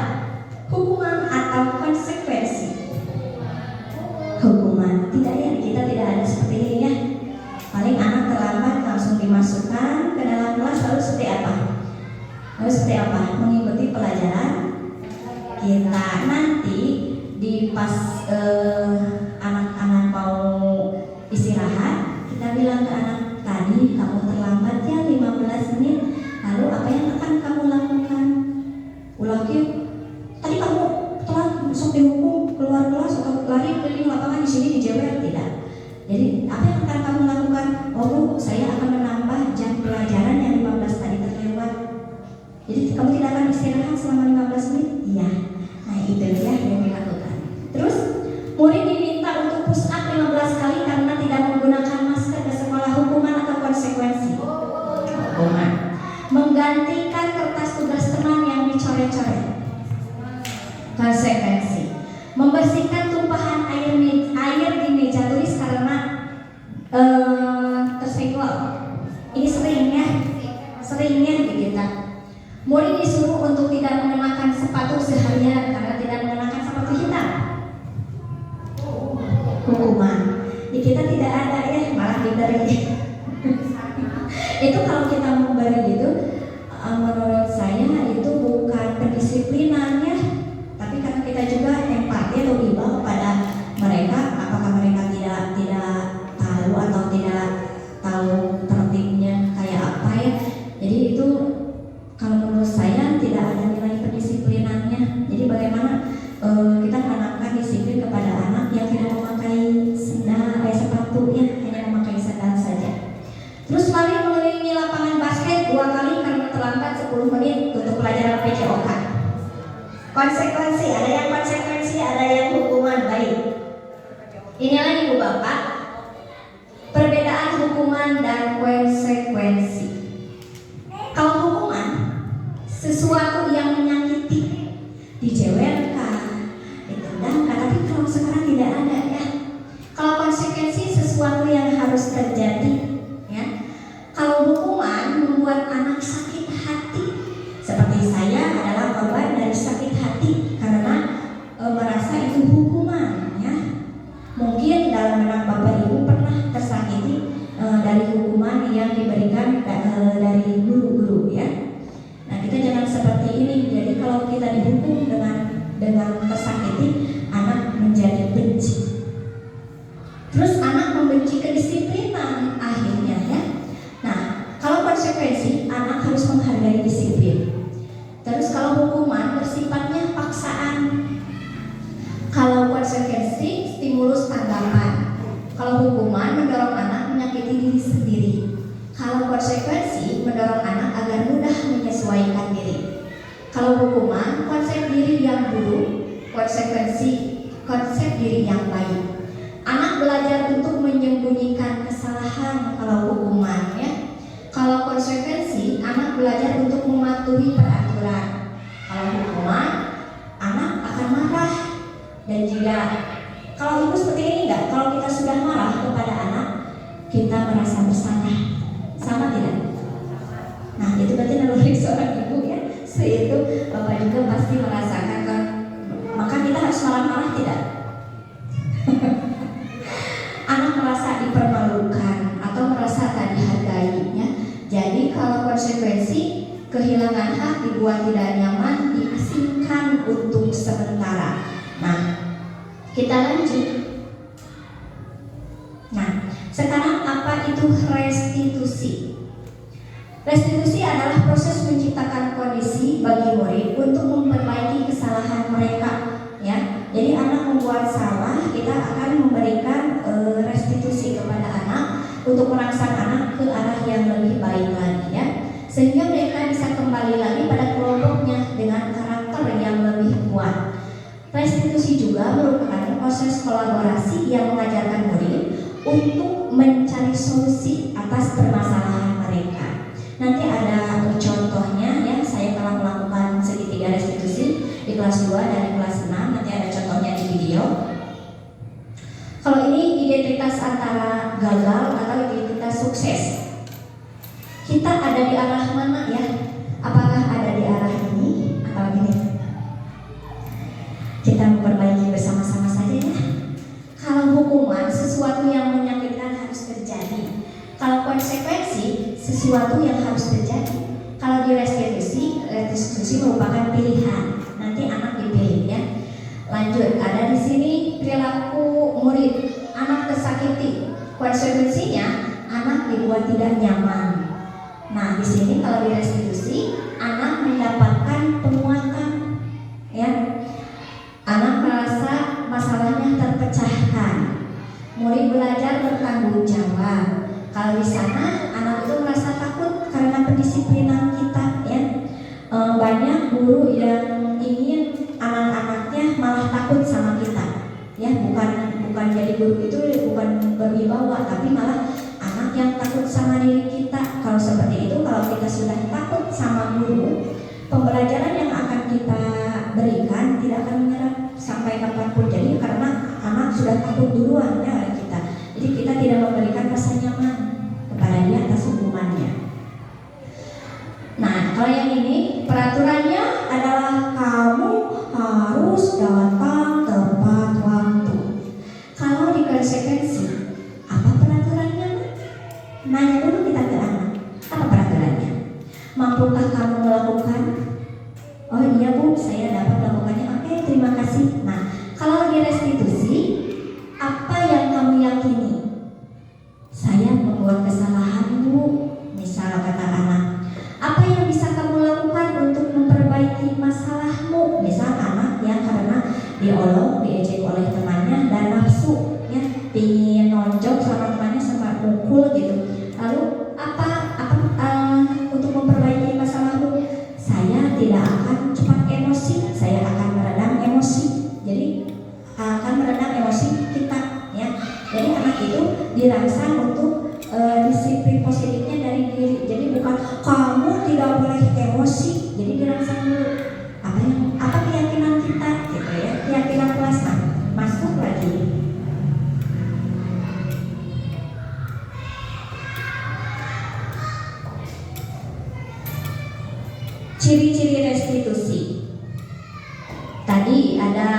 Hukuman atau konsekuensi? Hukuman. Tidak ya, kita tidak ada seperti ini ya. Paling anak terlambat langsung dimasukkan ke dalam kelas, lalu seperti apa? Mengikuti pelajaran kita. Nanti di pas anak-anak mau istirahat, kita bilang ke anak, tadi kamu terlambat ya 15 menit, lalu selama 15 menit? Iya. Nah itu dia yang dilakukan. Terus murid diminta untuk push up 15 kali karena tidak menggunakan masker ke sekolah. Hukuman atau konsekuensi? Hukuman. Menggantikan kertas tugas teman yang dicoret-coret. Konsekuensi. Membersihkan tumpahan air di meja tulis karena tersenggol. Ini seringnya di kita. Murid disuruh untuk tidak mengenakan sepatu seharian karena tidak mengenakan sepatu hitam. Hukuman. Di kita tidak ada ya, malah diberi. Itu kalau kita memberi itu, menurut saya itu bukan pendisiplinannya, tapi karena kita juga empati atau iba kepada mereka, apakah mereka tidak tahu atau tidak tahu tertibnya kayak apa ya. Jadi itu kalau menurut saya tidak ada nilai pendisiplinannya. Jadi bagaimana kita menanamkan disiplin kepada anak yang tidak memakai sendal, sepatu ya, hanya memakai sandal saja. Terus lari mengelilingi lapangan basket 2 kali karena terlambat 10 menit untuk pelajaran PCOK. Konsekuensi, ada yang konsekuensi, ada yang hukuman. Baik. Inilah Ibu Bapak perbedaan hukuman dan konsekuensi. Kalau hukuman sesuatu yang menyakiti, dijewelkan, ditendangkan, tapi kalau sekarang tidak ada ya. Kalau konsekuensi sesuatu yang harus terjadi ya. Kalau hukuman membuat anak sakit hati, seperti saya adalah korban dari sakit hati karena merasa itu hukuman ya. Mungkin dalam benak Bapak Ibu pernah tersakiti dari hukuman yang diberikan dari guru-guru ya. Nah kita jangan seperti ini. Jadi kalau kita dihukum dengan tersakiti, anak menjadi benci. Terus anak membenci kedisiplinan akhirnya ya. Nah kalau konsekuensi, anak harus menghargai disiplin. Terus kalau hukuman bersifatnya paksaan. Kalau konsekuensi stimulus tanggapan. Kalau hukuman mendorong anak menyakiti diri sendiri. Kalau konsekuensi mendorong anak agar mudah menyesuaikan diri. Kalau hukuman konsep diri yang buruk, konsekuensi konsep diri yang baik. Anak belajar untuk menyembunyikan kesalahan kalau hukuman ya. Kalau konsekuensi anak belajar untuk mematuhi peraturan. Kalau hukuman anak akan marah. Dan juga kalau ibu seperti ini enggak, kalau kita sudah marah kepada anak, kita merasa bersalah, sama tidak? Nah itu berarti naluri seorang ibu ya. Itu Bapak juga pasti merasakan kan. Maka kita harus marah-marah tidak? Anak merasa dipermalukan atau merasa tak dihargai ya. Jadi kalau konsekuensi kehilangan hak, dibuat tidak nyaman, diasingkan untuk sementara. Nah, kita lanjut. Nah, sekarang apa itu restitusi? Restitusi adalah proses menciptakan kondisi bagi murid untuk memperbaiki kesalahan mereka, ya. Jadi anak membuat salah, kita akan memberikan restitusi kepada anak untuk merangsang anak ke arah yang lebih baik lagi, ya. Sehingga mereka bisa kembali lagi pada kelompoknya dengan karakter yang lebih kuat. Restitusi juga merupakan proses kolaborasi yang mengajarkan murid untuk mencari solusi atas permasalahan mereka. Nanti ada contohnya ya, saya telah melakukan segitiga restitusi di kelas 2 dan di kelas 6, nanti ada contohnya di video. Kalau ini identitas antara gagal atau identitas sukses. Kita ada di arah mana ya? Apakah ada di arah ini atau ini? Kita memperbaiki bersama-sama saja ya. Kalau hukuman sesuatu yang menyakitkan harus terjadi. Kalau konsekuensi sesuatu yang harus terjadi. Kalau di restitusi merupakan pilihan. Nanti anak dipilih ya. Lanjut, ada di sini perilaku murid. Anak tersakiti. Konsekuensinya anak dibuat tidak nyaman. Nah di sini kalau di restitusi anak mendapatkan penguatan ya. Anak merasa masalahnya terpecahkan. Murid belajar bertanggung jawab. Kalau di sana anak itu merasa takut karena pendisiplinan kita ya. banyak guru yang ingin anak-anaknya malah takut sama kita, ya bukan jadi guru itu bukan berwibawa, tapi malah anak yang takut sama diri kita. Kalau seperti itu, kalau kita sudah takut sama guru, pembelajaran yang akan kita berikan tidak akan menyerap sampai kapanpun. Jadi karena anak sudah takut duluan ya oleh kita, jadi kita tidak memberikan rasa nyaman kepada dia atas hukumannya. Nah, kalau yang ini peraturannya adalah kamu harus datang tepat waktu. Kalau di konsekuensi, apa peraturannya? Nanya dulu kita ke anak, apa peraturannya? Mampukah kamu melakukan? Oh iya Bu, saya dapat melakukannya. Oke, terima kasih. Nah, kalau di restitusi, apa yang kamu yakini? Saya membuat kesalahan Bu, misal kata anak. Apa yang bisa kamu lakukan untuk memperbaiki masalahmu? Misal anak yang karena diolok, diejek oleh temannya dan nafsu, ya, ingin nonjok sama temannya sama mukul gitu. Lalu apa untuk memperbaiki masalahmu? Saya tidak akan cepat emosi, saya akan meredam emosi. Jadi akan meredam emosi kita, ya. Jadi anak itu dirangsang untuk disiplin positifnya dari diri. Jadi bukan kamu tidak boleh emosi. Jadi dirangsang dulu apa keyakinan kita, gitu ya, keyakinan kelas. Masuk lagi. Ciri-ciri restitusi. Tadi ada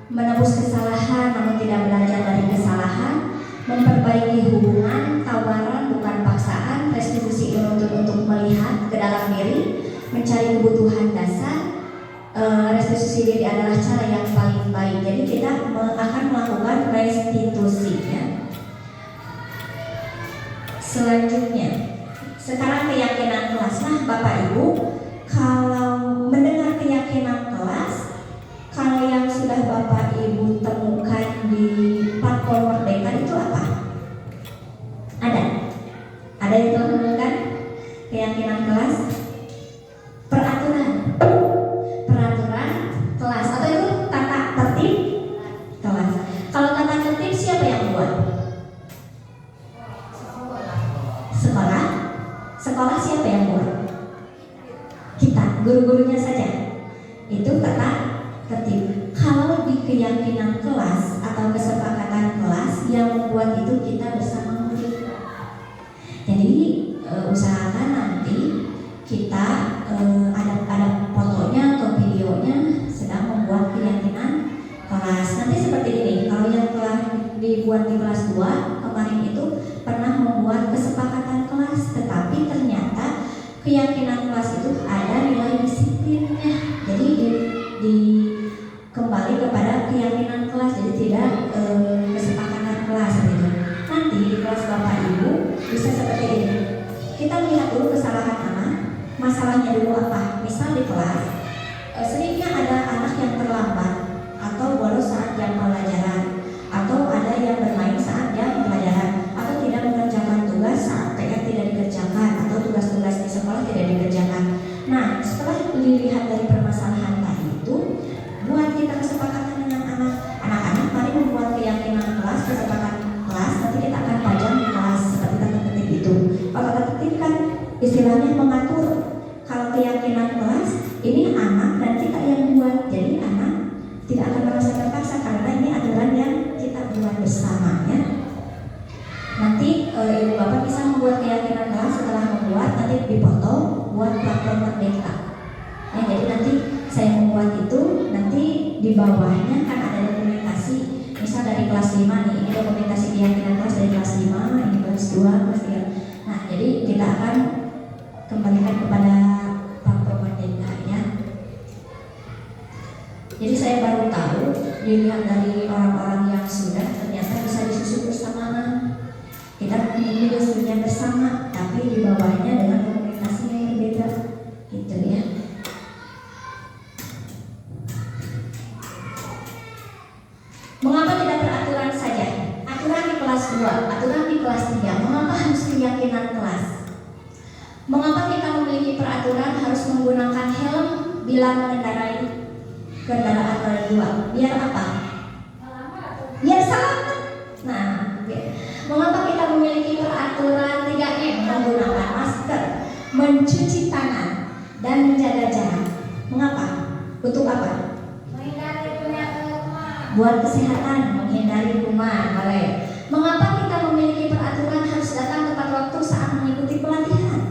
menebus kesalahan namun tidak belajar dari kesalahan, memperbaiki hubungan, tawaran bukan paksaan, restitusi menuntut untuk melihat ke dalam diri, mencari kebutuhan dasar. Restitusi diri adalah cara yang paling baik. Jadi kita akan melakukan restitusi, ya. Selanjutnya, sekarang keyakinan kelas. Nah, Bapak Ibu, kalau mendengar keyakinan kelas, kalau yang sudah Bapak Ibu temukan di platform Merdeka itu apa? Ada yang temukan keyakinan kelas? Peraturan kelas atau itu tata tertib kelas. Kalau tata tertib siapa yang buat? Sekolah siapa yang buat? Kita, guru-gurunya saja. Itu tata tertib. Kalau di keyakinan kelas atau kesepakatan kelas, yang membuat itu kita bersama murid. Jadi usahakan nanti kita ada fotonya atau videonya sedang membuat keyakinan kelas. Nanti seperti ini. Kalau yang telah dibuat di kelas 2 kemarin itu pernah membuat kesepakatan kelas, tetapi ternyata keyakinan kelas itu ada nilai disiplinnya. Jadi di kembali kepada keyakinan kelas, jadi tidak kesepakatan kelas gitu. Nanti di kelas Bapak Ibu bisa seperti ini. Kita melihat dulu kesalahan anak, masalahnya dulu apa. Misal di kelas seringnya ada anak yang terlambat atau bolos saat jam pelajaran, atau ada yang bermain saat jam pelajaran, atau tidak mengerjakan tugas saat PR tidak dikerjakan, atau tugas-tugas di sekolah tidak dikerjakan. Nah, setelah dilihat dari permasalahan tadi itu, buat kita kesepakatan dengan anak-anak, mari membuat keyakinan kelas, kesepakatan kelas. Nanti kita akan pajang di kelas seperti tata tertib itu. Kalau tata tertib kan istilahnya mengatur. Kalau keyakinan kelas ini anak dan kita yang buat, jadi anak tidak akan merasa terpaksa karena ini aturan yang kita buat bersama, ya. Nanti ibu bapak bisa membuat keyakinan kelas. Setelah membuat, nanti dipoto buat platform Merdeka. Ya, jadi nanti saya membuat itu, nanti di bawahnya kan ada dokumentasi. Misal dari kelas 5 nih, ini dokumentasi keyakinan kelas dari kelas 5, ini kelas 2, kelas 3. Nah, jadi kita akan kembalikan kepada platform Merdeka, ya. Jadi saya baru tahu, dilihat dari orang-orang yang sudah, ternyata bisa disusun bersama. Kita menyusunnya bersama, tapi di bawahnya dengan dokumentasi yang berbeda, gitu ya. Mengapa tidak peraturan saja? Aturan di kelas 2, aturan di kelas 3. Mengapa harus keyakinan kelas? Mengapa kita memiliki peraturan harus menggunakan helm bila mengendarai kendaraan roda 2? Biar apa? Biar selamat. Nah, mengapa kita memiliki peraturan 3M, menggunakan masker, mencuci tangan, dan menjaga jarak? Mengapa? Untuk apa? Buat kesehatan, menghindari kuman. Boleh. Mengapa kita memiliki peraturan harus datang tepat waktu saat mengikuti pelatihan?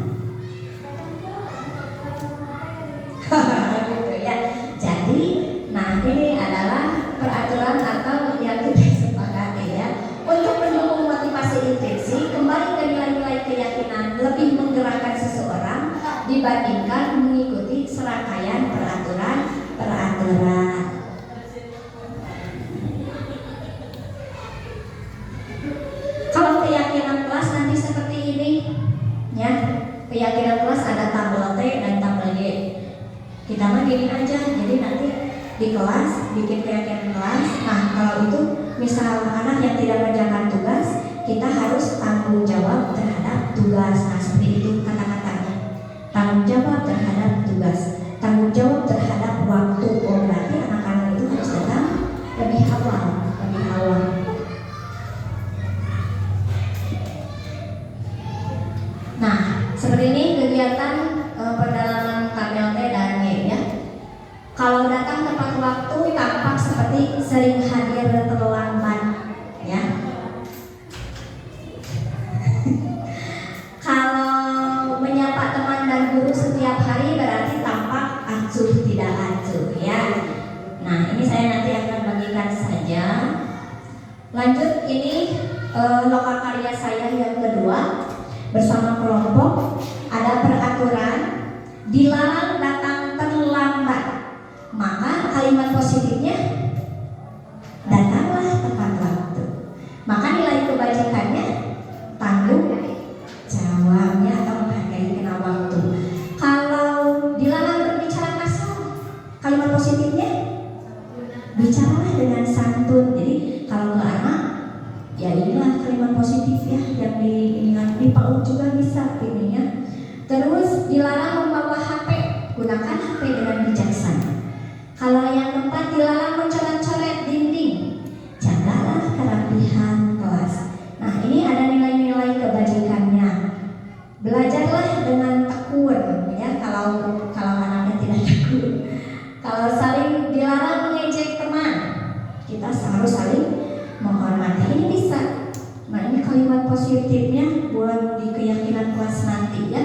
Gitu ya. Jadi, nah ini adalah peraturan atau yang kita sepakati ya. Untuk mendukung motivasi intrinsik, kembali ke nilai-nilai keyakinan lebih menggerakkan seseorang dibandingkan mengikuti serangkaian peraturan. Kalau keyakinan kelas nanti seperti ini, ya. Keyakinan kelas ada tabel T dan tabel Y. Kita mah gini aja, jadi nanti di kelas bikin keyakinan kelas. Nah, kalau itu misal anak yang tidak mengerjakan tugas, kita harus tanggung jawab terhadap tugas. Nah, seperti itu kata-katanya. Tanggung jawab terhadap tugas, tanggung jawab terhadap waktu. Oh, berarti anak-anak itu harus datang lebih awal. Nah, seperti ini kegiatan pendalaman tabel T dan Y ya. Kalau datang tepat waktu tampak seperti sering hadir terlambat ya. Kalau menyapa teman dan guru setiap hari berarti tampak acuh tidak acuh ya. Nah, ini saya nanti akan bagikan saja. Lanjut, ini lokakarya saya yang kedua bersama kelompok. Ada peraturan dilarang datang terlambat. Maka kalimat positifnya datanglah tepat waktu. Maka nilai kebajikannya tanggung jawabnya atau menghargai kena waktu. Kalau dilarang berbicara kasar, kalimat positifnya bicaralah dengan santun. Jadi kalau ke anak, ya inilah kalimat positif ya yang diingat. Di PAUD juga bisa ini ya. Terus dilarang membawa HP, gunakan HP dengan bijaksana. Kalau yang keempat dilarang mencoret-coret dinding, jagalah kerapihan kelas. Nah, ini ada nilai-nilai kebajikannya. Belajarlah dengan tekun ya. Kalau anaknya tidak tekun. Kalau saling dilarang mengejek teman, kita harus saling menghormati. Ini bisa. Nah, ini kalimat positifnya buat di keyakinan kelas nanti ya.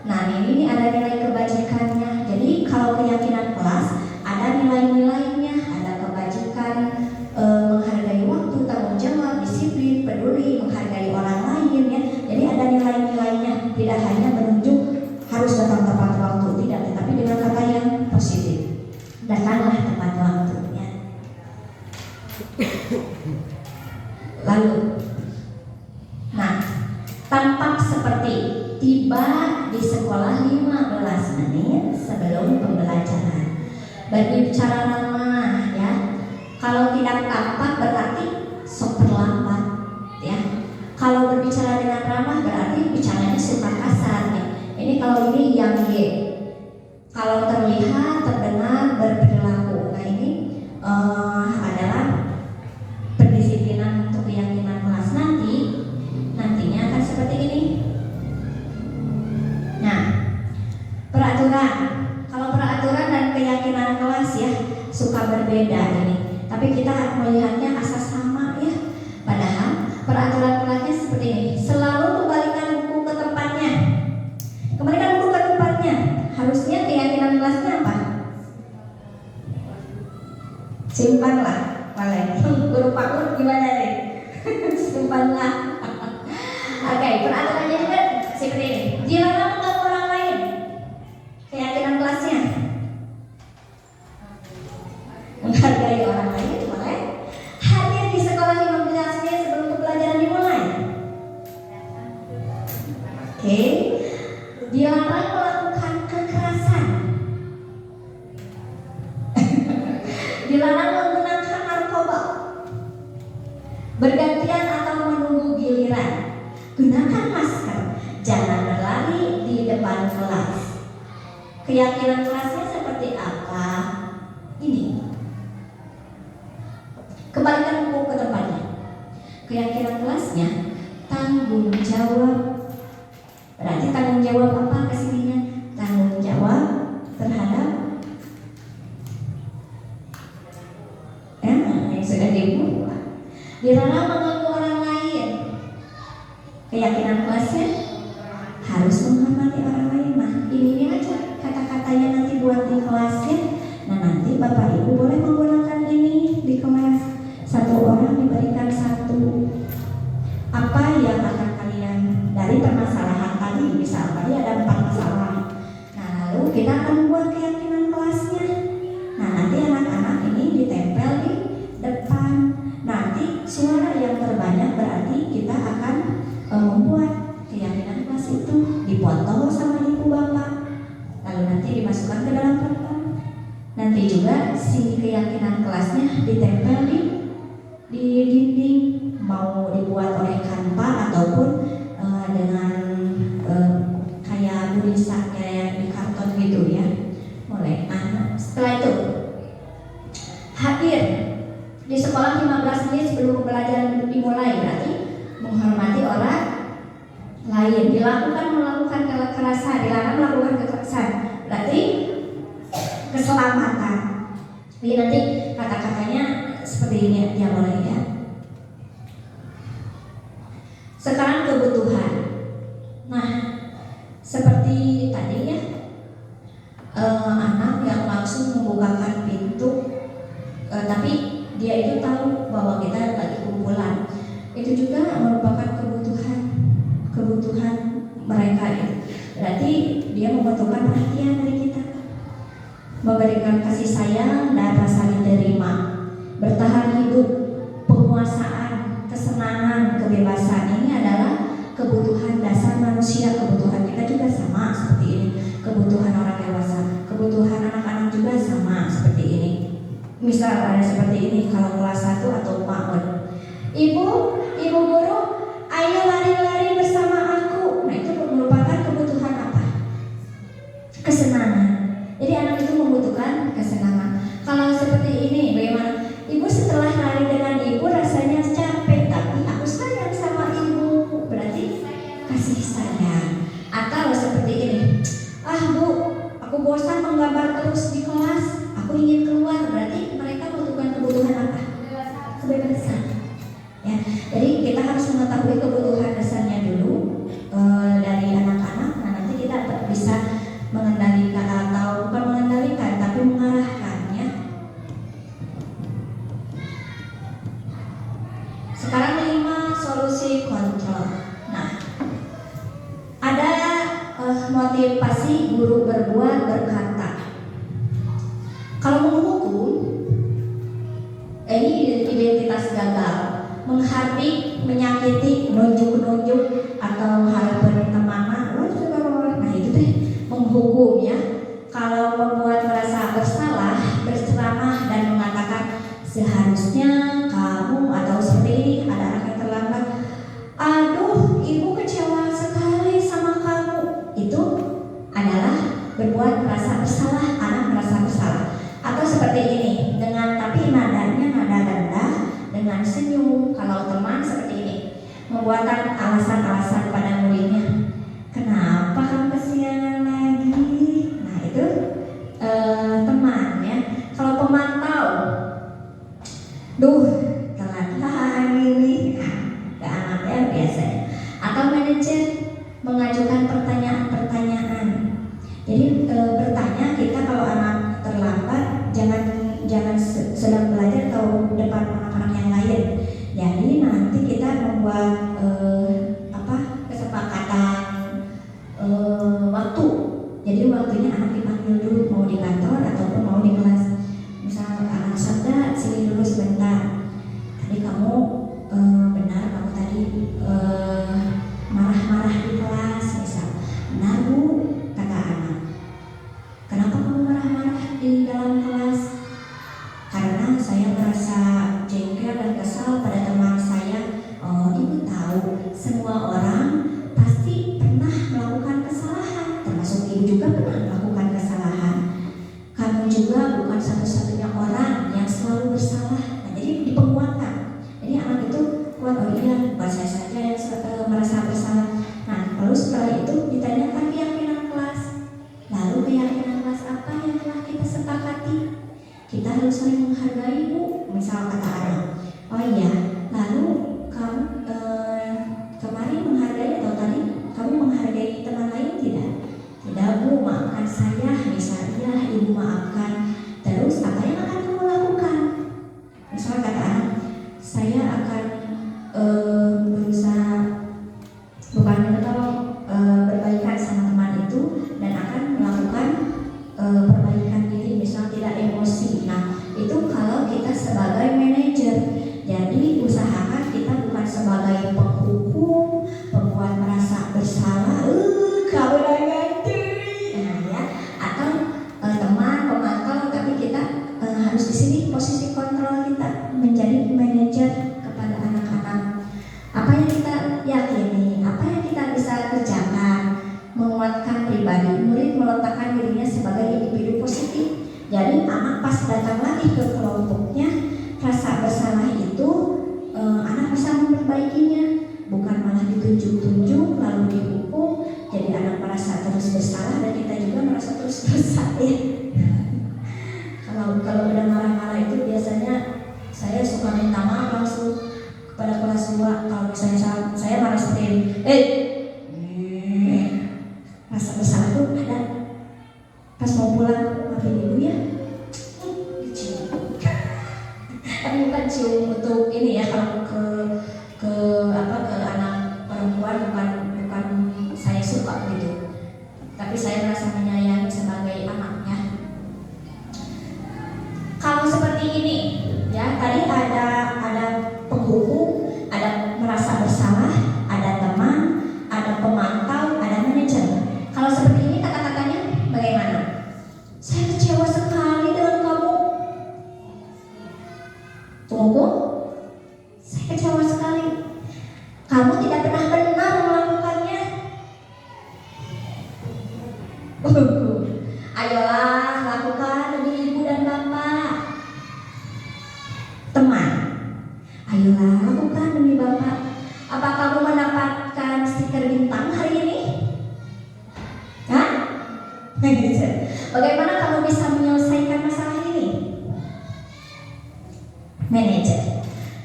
Nah, ini ada nilai kebajikannya. Jadi kalau keyakinan kelas ada nilai-nilainya, ada kebajikan, menghargai waktu, tanggung jawab, disiplin, peduli, menghargai orang lain ya. Jadi ada nilai-nilainya, tidak hanya menunjuk harus datang tepat waktu, tidak, tetapi dengan kata yang positif. Datanglah tepat waktu ya. Lalu, nah, tampak seperti tiba di sekolah 15 menit sebelum pembelajaran. Berbicara ramah ya. Kalau tidak tampak berarti sok terlambat ya. Kalau berbicara dengan ramah berarti bicaranya suka kasar ya. Ini kalau ini yang Y. Kalau terlihat, terdengar, berperilaku. Nah, ini adalah pendisiplinan untuk keyakinan kelas nantinya akan seperti ini. Nah, peraturan. Kalau peraturan dan keyakinan kelas ya suka berbeda ini. Tapi kita melihatnya asas sama ya. Padahal peraturan kelasnya seperti ini. Selalu kembalikan buku ke tempatnya. Kembalikan buku ke tempatnya. Harusnya keyakinan kelasnya apa? Simpanlah. Boleh. Guru PAUD gimana nih? Simpanlah. Oke, peraturannya juga seperti ini. Dilarang mengganggu orang lain. Keyakinan kelasnya menghargai orang lain, boleh. Hadir di sekolah 15 menit sebelum pembelajaran dimulai. Oke. Dilarang melakukan kekerasan. Dilarang menggunakan narkoba. Bergantian atau menunggu giliran. Gunakan masker. Jangan berlari di depan Keyakinan kelasnya seperti apa? Ini. Kembalikan buku ke tempatnya. Keyakinan kelasnya tanggung jawab. Berarti tanggung jawab apa kesininya? Tanggung jawab terhadap yang sudah dibuat. Dilarang mengganggu orang lain. Keyakinan kelasnya harus menghormati orang lain. Nah, ini aja kata-katanya nanti buat di kelasnya. Nah, nanti Bapak Ibu boleh menggunakan ini di kelas. Satu orang diberikan satu. Apa yang akan kalian dari permasalahan tadi? Misal tadi ada 4 masalah. Nah, lalu kita akan buat keyakinan kelasnya. Nah, nanti anak-anak ini ditempel di depan. Nanti suara yang terbanyak berarti kita akan membuat keyakinan kelas itu, dipotong sama ibu bapak, lalu nanti dimasukkan ke dalam kertas. Nanti juga si keyakinan kelasnya ditempel di dinding, mau dibuat oleh kanva ataupun dengan kayak tulisan kayak di karton gitu ya, boleh. Nah, setelah itu hadir di sekolah 15 menit sebelum pelajaran dimulai, berarti menghormati orang lain. Melakukan kekerasan, dilarang melakukan kekerasan, berarti keselamatan. Jadi nanti kata-katanya seperti ini ya, boleh ya. Sekarang kebutuhan. Nah, seperti tadi ya, anak yang langsung membukakan pintu, tapi dia itu tahu bahwa kita lagi kumpulan. Itu juga merupakan kebutuhan mereka itu. Berarti dia membutuhkan perhatian dari kita, memberikan kasih sayang dan rasa diterima, bertahan hidup, penguasaan, kesenangan, kebebasan. Ini adalah kebutuhan dasar manusia. Kebutuhan kita juga sama seperti ini. Kebutuhan orang dewasa, kebutuhan anak-anak juga sama seperti ini. Misal ada seperti ini, kalau kelas 1 atau PAUD, ibu guru, ayo lari-lari bersama aku. Nah, itu merupakan kebutuhan apa? Kesenangan. Jadi anak itu membutuhkan kesenangan. Kalau seperti ini, bagaimana? Ibu setelah lari dengan ibu rasanya capek, tapi aku sayang sama ibu. Berarti kasih sayang. Atau seperti ini, Bu, aku bosan menggambar terus di kelas, aku ingin keluar. Berarti mereka membutuhkan kebutuhan apa? Kebebasan. Ya, jadi kita harus mengetahui kebutuhan dasarnya dulu dari anak-anak. Nah, nanti kita bisa mengendalikan, atau bukan mengendalikan tapi mengarahkannya. Sekarang 5 solusi kontrol. Nah, ada motivasi guru berbuat, berkata. Kalau menghukum, ini identitas gagal, menghardik, menyakiti, nunjuk-nunjuk, atau harapan teman-teman. Nah, itu deh menghukum ya. Kalau membuat merasa bersalah, berceramah dan mengatakan seharusnya kamu, atau seperti ini, ada anak yang terlambat, aduh ibu kecewa sekali sama kamu. Itu adalah berbuat merasa bersalah, anak merasa bersalah. Atau seperti ini, dengan tapi nadanya nada rendah, dengan senyum. Kalau teman seperti ini, membuatkan alasan-alasan pada muridnya. Kenapa kamu kesiangan lagi? Nah, itu teman ya. Kalau pemantau, duh telat hari ini, ke anaknya biasa. Atau manajer mengajukan pertanyaan-pertanyaan. Jadi bertanya, kita kalau anak terlambat jangan sedang belajar atau depan anak-anak yang lain. Jadi nanti kita membuat kesepakatan waktu. Jadi waktunya anak dipanggil dulu, mau di kantor ataupun mau di kelas. Misal anak Sabda, sini dulu sebentar. Tadi kamu benar, kamu tadi marah-marah di kelas, misal. Benar Bu, kata anak. Kenapa kamu marah-marah di dalam kelas? Karena saya merasa jengkel dan kesal pada teman saya. Oh, Ibu tahu, semua orang pasti pernah melakukan kesalahan, termasuk Ibu juga pernah melakukan kesalahan. penghukum, pembuat merasa bersalah, kamu ya, atau teman pemantau, tapi kita harus di sini posisi kontrol kita menjadi manajer kepada anak-anak. Apa yang kita yakini, apa yang kita bisa kerjakan, menguatkan pribadi. Murid meletakkan dirinya sebagai individu positif. Jadi anak pas datang lagi ke kelompoknya, rasa bersalah itu anak bisa memperbaikinya, bukan malah ditunjuk-tunjuk lalu dihukum. Jadi anak merasa terus bersalah dan kita juga merasa terus bersalah. Kalau udah marah-marah itu biasanya saya suka minta maaf langsung kepada kelas 2. Kalau misalnya saya marah seperti rasa bersalah tuh ada. Pas mau pulang, maafin ibu ya, dicium. Tapi bukan cium untuk ini ya, kalau ke anak perempuan bukan saya suka gitu. Tapi saya merasa menyayangi sebagai anaknya. Kalau seperti ini, ya tadi ada penghukum, ada merasa bersalah, ada teman, ada pemantau, ada manajer. Kalau seperti ini kata-katanya bagaimana? Saya kecewa sekali dengan kamu. Tunggu, saya kecewa sekali. Kamu tidak pernah benar melakukannya. Ayolah lakukan demi ibu dan bapak. Teman, ayolah lakukan demi bapak. Apa kamu mendapatkan stiker bintang hari ini? Hah? Bagaimana kamu bisa menyelesaikan masalah ini? Manajer,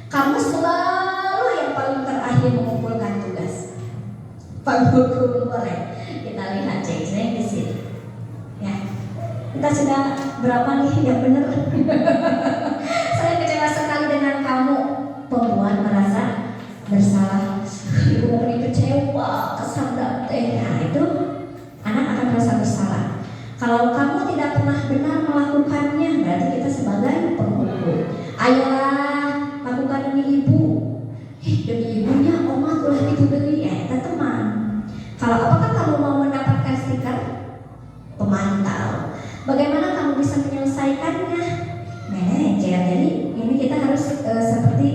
kamu selalu yang paling terakhir mengumpulkan tugas. Penghukum boleh. Kita lihat cek di sini. Ya, kita sudah berapa nih yang benar? Saya kecewa sekali dengan kamu, pembuat merasa bersalah. Ibu mau kecewa, kesambet. Nah itu anak akan merasa bersalah. Kalau kamu tidak pernah benar melakukannya, berarti kita sebagai penghukum. Ayolah lakukan demi ibu. Demi ibunya oma ulah itu beli ya, kita teman. Kalau apakah kamu mau mendapatkan stiker pemantau? Bagaimana kamu bisa menyelesaikannya? Manajer. Jadi ini kita harus seperti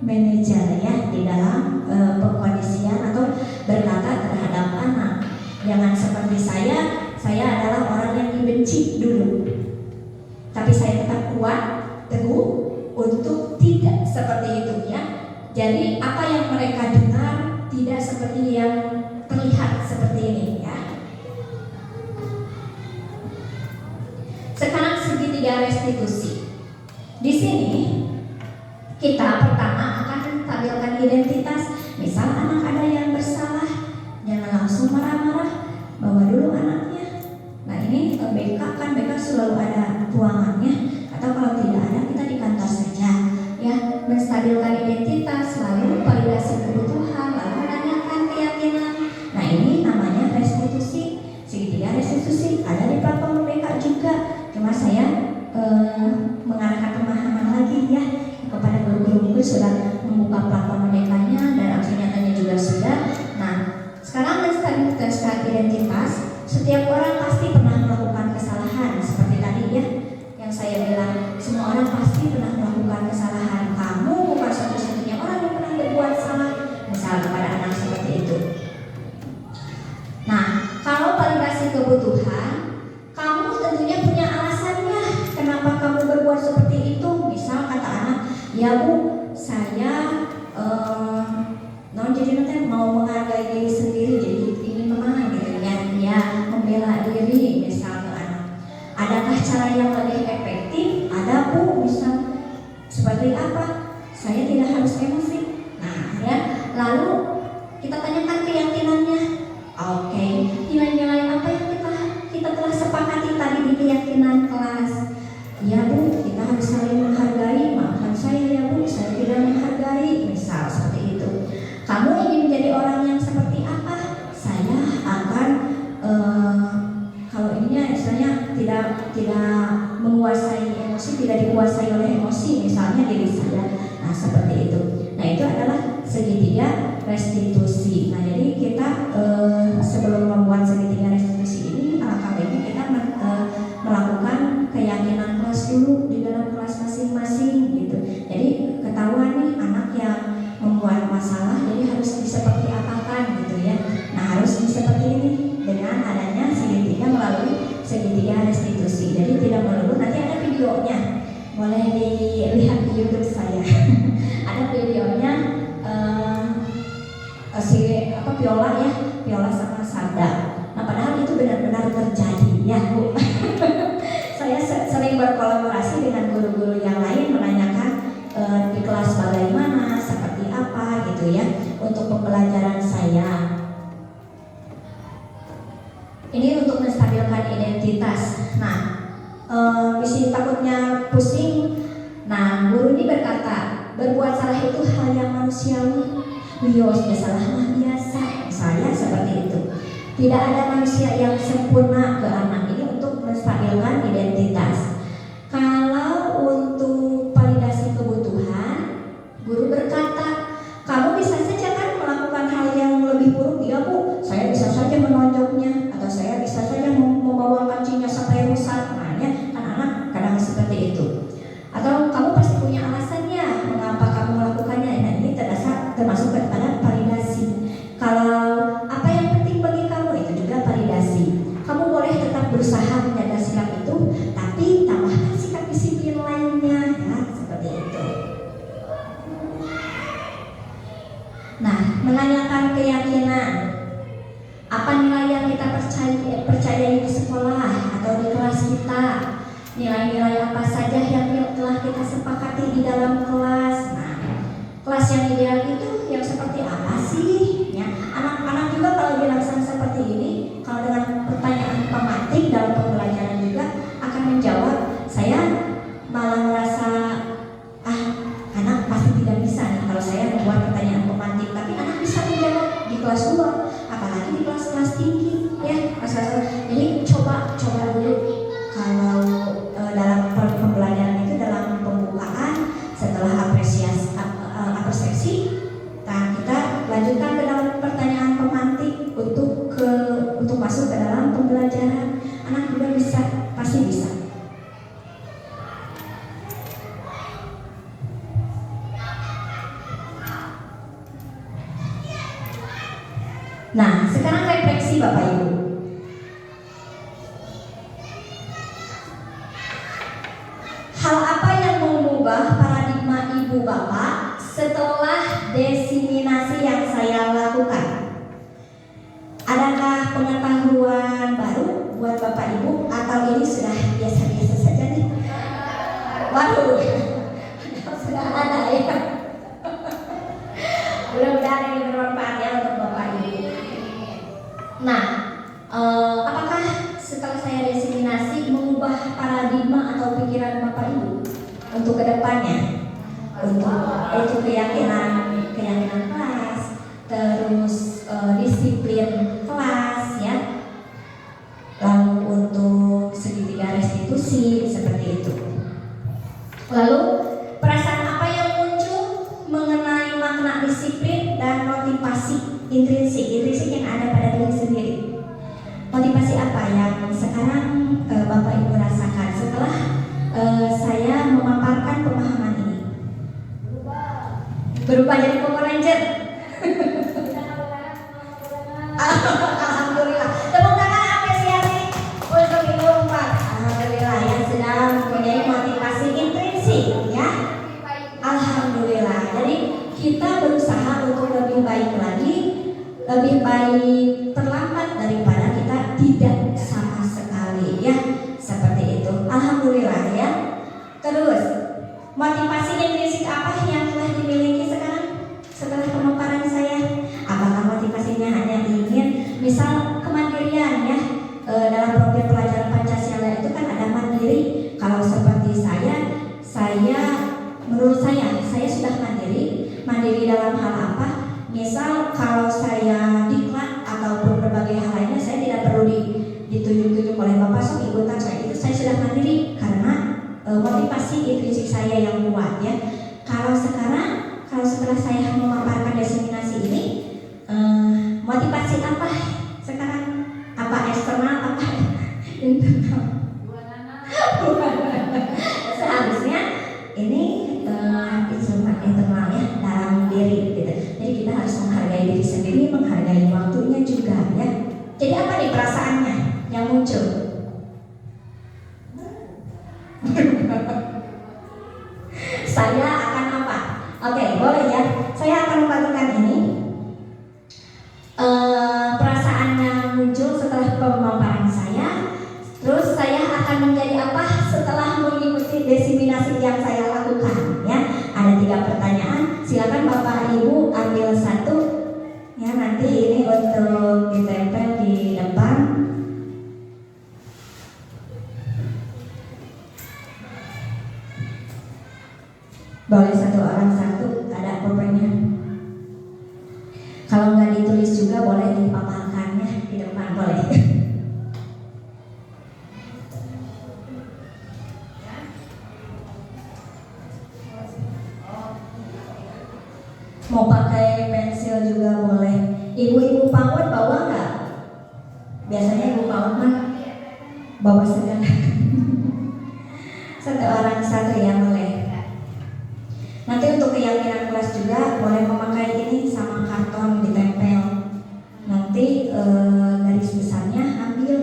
manajer ya di dalam pengkondisian atau berkata terhadap anak. Jangan seperti saya adalah orang yang dibenci dulu, tapi saya tetap kuat, teguh untuk tidak seperti itu ya. Jadi apa yang mereka dengar tidak seperti yang terlihat seperti ini ya. Sekarang segitiga restitusi. Di sini kita pertama akan tampilkan identitas. Misal anak ada yang bersalah, jangan langsung marah-marah, bawa dulu anaknya. Nah ini BK kan BK selalu ada ruangannya, atau kalau tidak ada kita di kantor saja ya. Menstabilkan identitas, lalu validasi kebutuhan, lalu menanyakan keyakinan. Nah ini namanya restitusi. Segitiga restitusi ada di platform BK juga. Cuma saya mengarahkan pemahaman lagi ya kepada guru-guru sudah membuka platform BK-nya dan aksi nyatanya juga sudah. Nah sekarang menstabilkan identitas. Setiap orang pasti pernah melakukan kesalahan seperti tadi ya yang saya bilang, semua orang pasti pernah melakukan kesalahan. Kamu bukan satu-satunya orang yang pernah berbuat salah, misal kepada anak seperti itu. Nah, kalau validasi kebutuhan, kamu tentunya punya alasannya kenapa kamu berbuat seperti itu. Misal kata anak, ya bu, saya jadi mau menghargai diri sendiri, jadi ingin menang gitu ya, membela diri misal ke anak. Adakah cara yang lebih efektif? Ada bu, misal seperti apa? Saya tidak harus emosi. Nah ya, lalu kita tanyakan keyakinannya. Oke, nilai-nilai apa yang kita telah sepakati tadi di keyakinan kelas? Ya bu, kita harus saling menghargai. Maafkan saya ya bu, saya tidak menghargai. Misal seperti itu. Kamu ingin menjadi orang yang seperti apa? Saya akan kalau ininya istilahnya tidak menguasai emosi, tidak dikuasai oleh emosi, misalnya diri saya. Nah seperti itu. Nah itu adalah segitiga restitusi. Nah, jadi kita sebelum membuat segitiga restitusi ini, alangkah baiknya kita melakukan keyakinan kelas dulu di dalam kelas masing-masing gitu. Jadi ketahuan nih anak yang membuat masalah, jadi harus seperti apakan gitu ya. Nah, harus seperti ini dengan adanya segitiga melalui segitiga restitusi. Jadi tidak melulu, nanti ada videonya, boleh dilihat di YouTube saya. Ada videonya Viola sama Sarda. Nah, padahal itu benar-benar terjadi ya Bu. Saya sering berkolaborasi dengan guru-guru yang lain menanyakan di kelas bagaimana, seperti apa gitu ya untuk pembelajaran saya. Ini untuk menstabilkan identitas. Nah, misi takutnya pusing. Nah, guru ini berkata, berbuat salah itu hal yang manusiawi. Wios salah mah biasa. Misalnya seperti itu. Tidak ada manusia yang sempurna ke anak ini untuk menstabilkan identitas. Kalau untuk validasi kebutuhan, guru berkata, kamu bisa saja kan melakukan hal yang lebih buruk. Iya Bu, saya bisa saja menonjoknya, atau saya bisa saja membawa kancingnya sampai rusak. Makanya kan anak kadang seperti itu. Atau kamu pasti punya alasannya mengapa kamu melakukannya. Nah, ini termasuk kepada validasi. Kalau apa yang penting bagi kamu itu juga validasi. Kamu boleh tetap berusaha menjaga sikap itu, tapi tambahkan sikap disiplin lainnya, ya seperti itu. Nah, menanyakan keyakinan. Apa nilai yang kita percayai di sekolah atau di kelas kita? Nilai-nilai apa saja yang telah kita sepakati di dalam kelas? Nah, kelas yang ideal itu yang seperti apa sih? Ya, anak-anak juga kalau dilaksanakan seperti ini, kalau dengan pertanyaan pemantik dalam pembelajaran juga akan menjawab. Saya malah merasa anak pasti tidak bisa nih kalau saya membuat pertanyaan pemantik, tapi anak bisa menjawab di kelas 2, apalagi di kelas-kelas tinggi ya. Jadi coba dulu kalau dalam pembelajaran itu, dalam pembukaan setelah apresiasi, nah kita lanjutkan ke dalam pertanyaan pemantik untuk masuk ke dalam pembelajaran. Anak juga bisa, pasti bisa. Nah, sekarang refleksi Bapak Ibu. Hal apa yang mengubah paradigma ibu bapak setelah diseminasi yang saya lakukan? Adakah pengetahuan baru buat bapak ibu atau ini sudah biasa-biasa saja nih? Waduh, sudah ada ya. Mudah-mudahan ini bermanfaat ya untuk bapak ibu. Nah, apakah setelah saya diseminasi mengubah paradigma atau pikiran bapak ibu untuk kedepannya, untuk keyakinan kelas, terus disiplin kelas ya, lalu untuk segitiga restitusi seperti itu. Lalu perasaan apa yang muncul mengenai makna disiplin dan motivasi intrinsik yang ada pada diri sendiri? Motivasi apa yang sekarang Bapak Ibu rasakan setelah saya memaparkan pemahaman ini? Berubah jadi Power Ranger. Alhamdulillah. Tepuk tangan apresiasi untuk Ibu 4. Alhamdulillah yang sedang mempunyai motivasi intrinsik ya. Alhamdulillah. Jadi kita berusaha untuk lebih baik lagi, lebih baik terlambat daripada kita tidak sama sekali ya, seperti itu. Alhamdulillah ya. Terus motivasi intrinsik apa yang telah dimiliki sekarang setelah pemaparan saya? Apakah motivasinya hanya ingin misal kemandirian ya, dalam profil pelajaran Pancasila itu kan ada mandiri. Kalau seperti saya menurut saya sudah mandiri dalam hal apa? Misal kalau saya diklat ataupun berbagai hal lainnya, saya tidak perlu ditunjuk-tunjuk oleh Bapak sok ikutan saya, itu saya sudah mandiri karena motivasi intrinsik saya yang kuat ya. Kalau setelah saya memaparkan diseminasi ini, motivasi apa sekarang? Apa eksternal, apa internal? Seharusnya ini instrumen internal ya, dalam diri gitu. Jadi kita harus menghargai diri sendiri, menghargai waktunya juga ya. Jadi apa nih perasaannya yang muncul? Saya akan apa? Oke, boleh ya. Saya akan membagikan ini. Perasaan yang muncul setelah pemaparan saya. Terus saya akan menjadi apa setelah mengikuti diseminasi yang saya lakukan ya. Ada 3 pertanyaan. Silakan Bapak Ibu ambil satu ya, nanti ini untuk ditempel di depan. Boleh satu orang satu, ada pulpennya. Kalau nggak ditulis juga boleh dipaparkannya di depan, boleh. Mau pakai pensil juga boleh. Ibu-ibu PAUD bawa nggak? Biasanya ibu PAUD mah bawa segala. Satu orang satu ya, boleh. Nanti untuk keyakinan kelas juga boleh memakai ini sama karton ditempel. Nanti garis besarnya ambil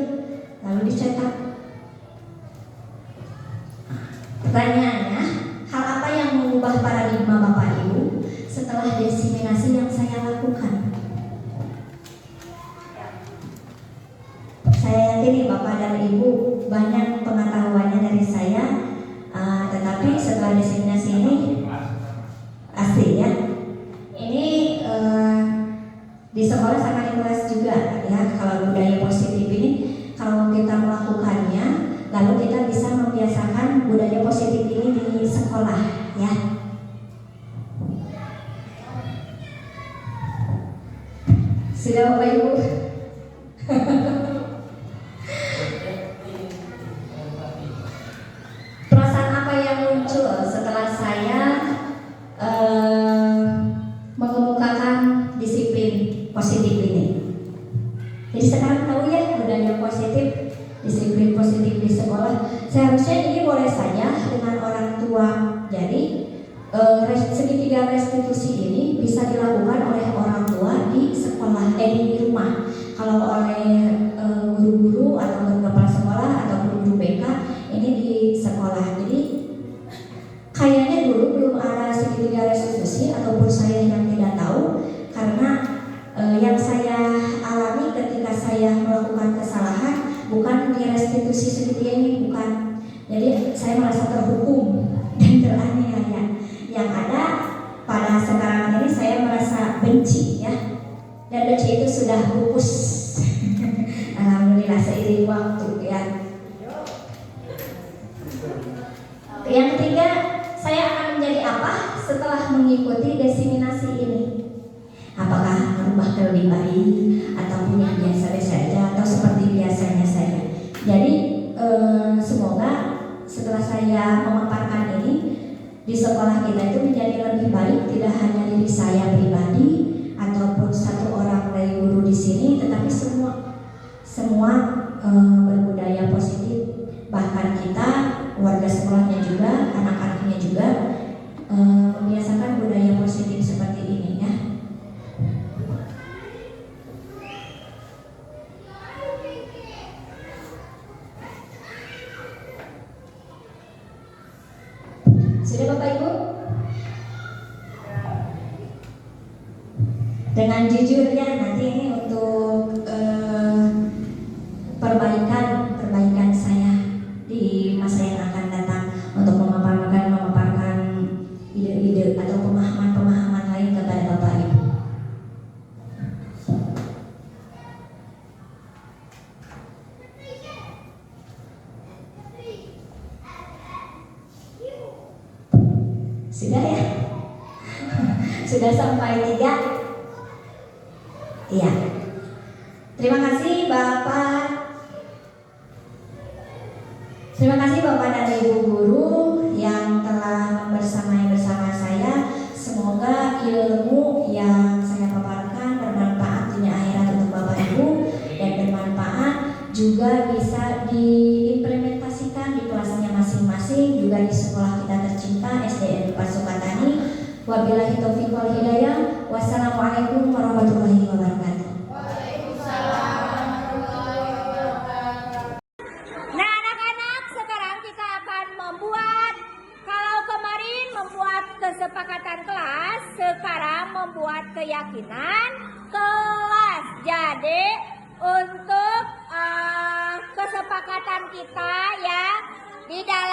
lalu dicetak. Pertanyaannya, hal apa yang mengubah paradigma Bapak Ibu setelah diseminasi yang saya lakukan? Saya yakin Bapak dan Ibu banyak pengetahuannya dari saya, tetapi setelah diseminasi ini asli ya. Ini di sekolah sangat ikhlas juga ya. Kalau budaya positif ini, kalau kita melakukannya, lalu kita bisa membiasakan budaya positif ini di sekolah ya. Sudah Bapak Ibu? Perasaan apa yang muncul setelah saya mengemukakan disiplin positif ini? Jadi sekarang tahu ya budaya positif, disiplin positif di sekolah. Seharusnya ini boleh saja dengan orang tua. Jadi segitiga restitusi ini bisa dilakukan oleh orang tua di sekolah, di rumah. Kalau oleh guru-guru atau kepala sekolah atau guru BK ini di sekolah. Jadi kayaknya dulu belum ada segitiga restitusi ataupun saya yang tidak tahu, karena yang saya alami ketika saya melakukan kesalahan bukan di restitusi segitiga ini, bukan. Jadi saya merasa terhukum dan teraniaya. Yang ada pada sekarang ini saya merasa benci ya, dan benci itu sudah pupus. Alhamdulillah seiring waktu ya. Yang ketiga, saya akan menjadi apa setelah mengikuti diseminasi ini? Apakah berubah lebih baik ataupun yang biasa-biasa saja atau seperti biasanya saja? Jadi semoga setelah saya memaparkan ini di sekolah kita itu menjadi lebih baik, tidak hanya diri saya pribadi ataupun satu orang dari guru di sini, tetapi semua berbudaya positif. Bahkan kita warga sekolahnya juga, anak-anaknya juga membiasakan budaya positif seperti ini ya. Sudah Bapak Ibu? Dengan jujur ya, nanti ini untuk perbaikan saya di masa yang akan datang, untuk memaparkan ide-ide atau pemahaman-pemahaman lain kepada Bapak Ibu. Sudah ya? Sudah sampai 3? Iya. Terima kasih Bapak. Terima kasih Bapak dan Ibu guru yang telah membersamai bersama saya. Semoga ilmu yang saya paparkan bermanfaat dunia akhirat untuk Bapak juga bisa diimplementasikan di kelasnya masing-masing, juga di sekolah kita tercinta SDN Pasukatani. Wabillahi taufiq wal hidayah. Wassalamualaikum warahmatullahi wabarakatuh. Nah anak-anak, sekarang kita akan membuat, kalau kemarin membuat kesepakatan kelas, sekarang membuat keyakinan kelas. Jadi untuk kesepakatan kita ya di dalam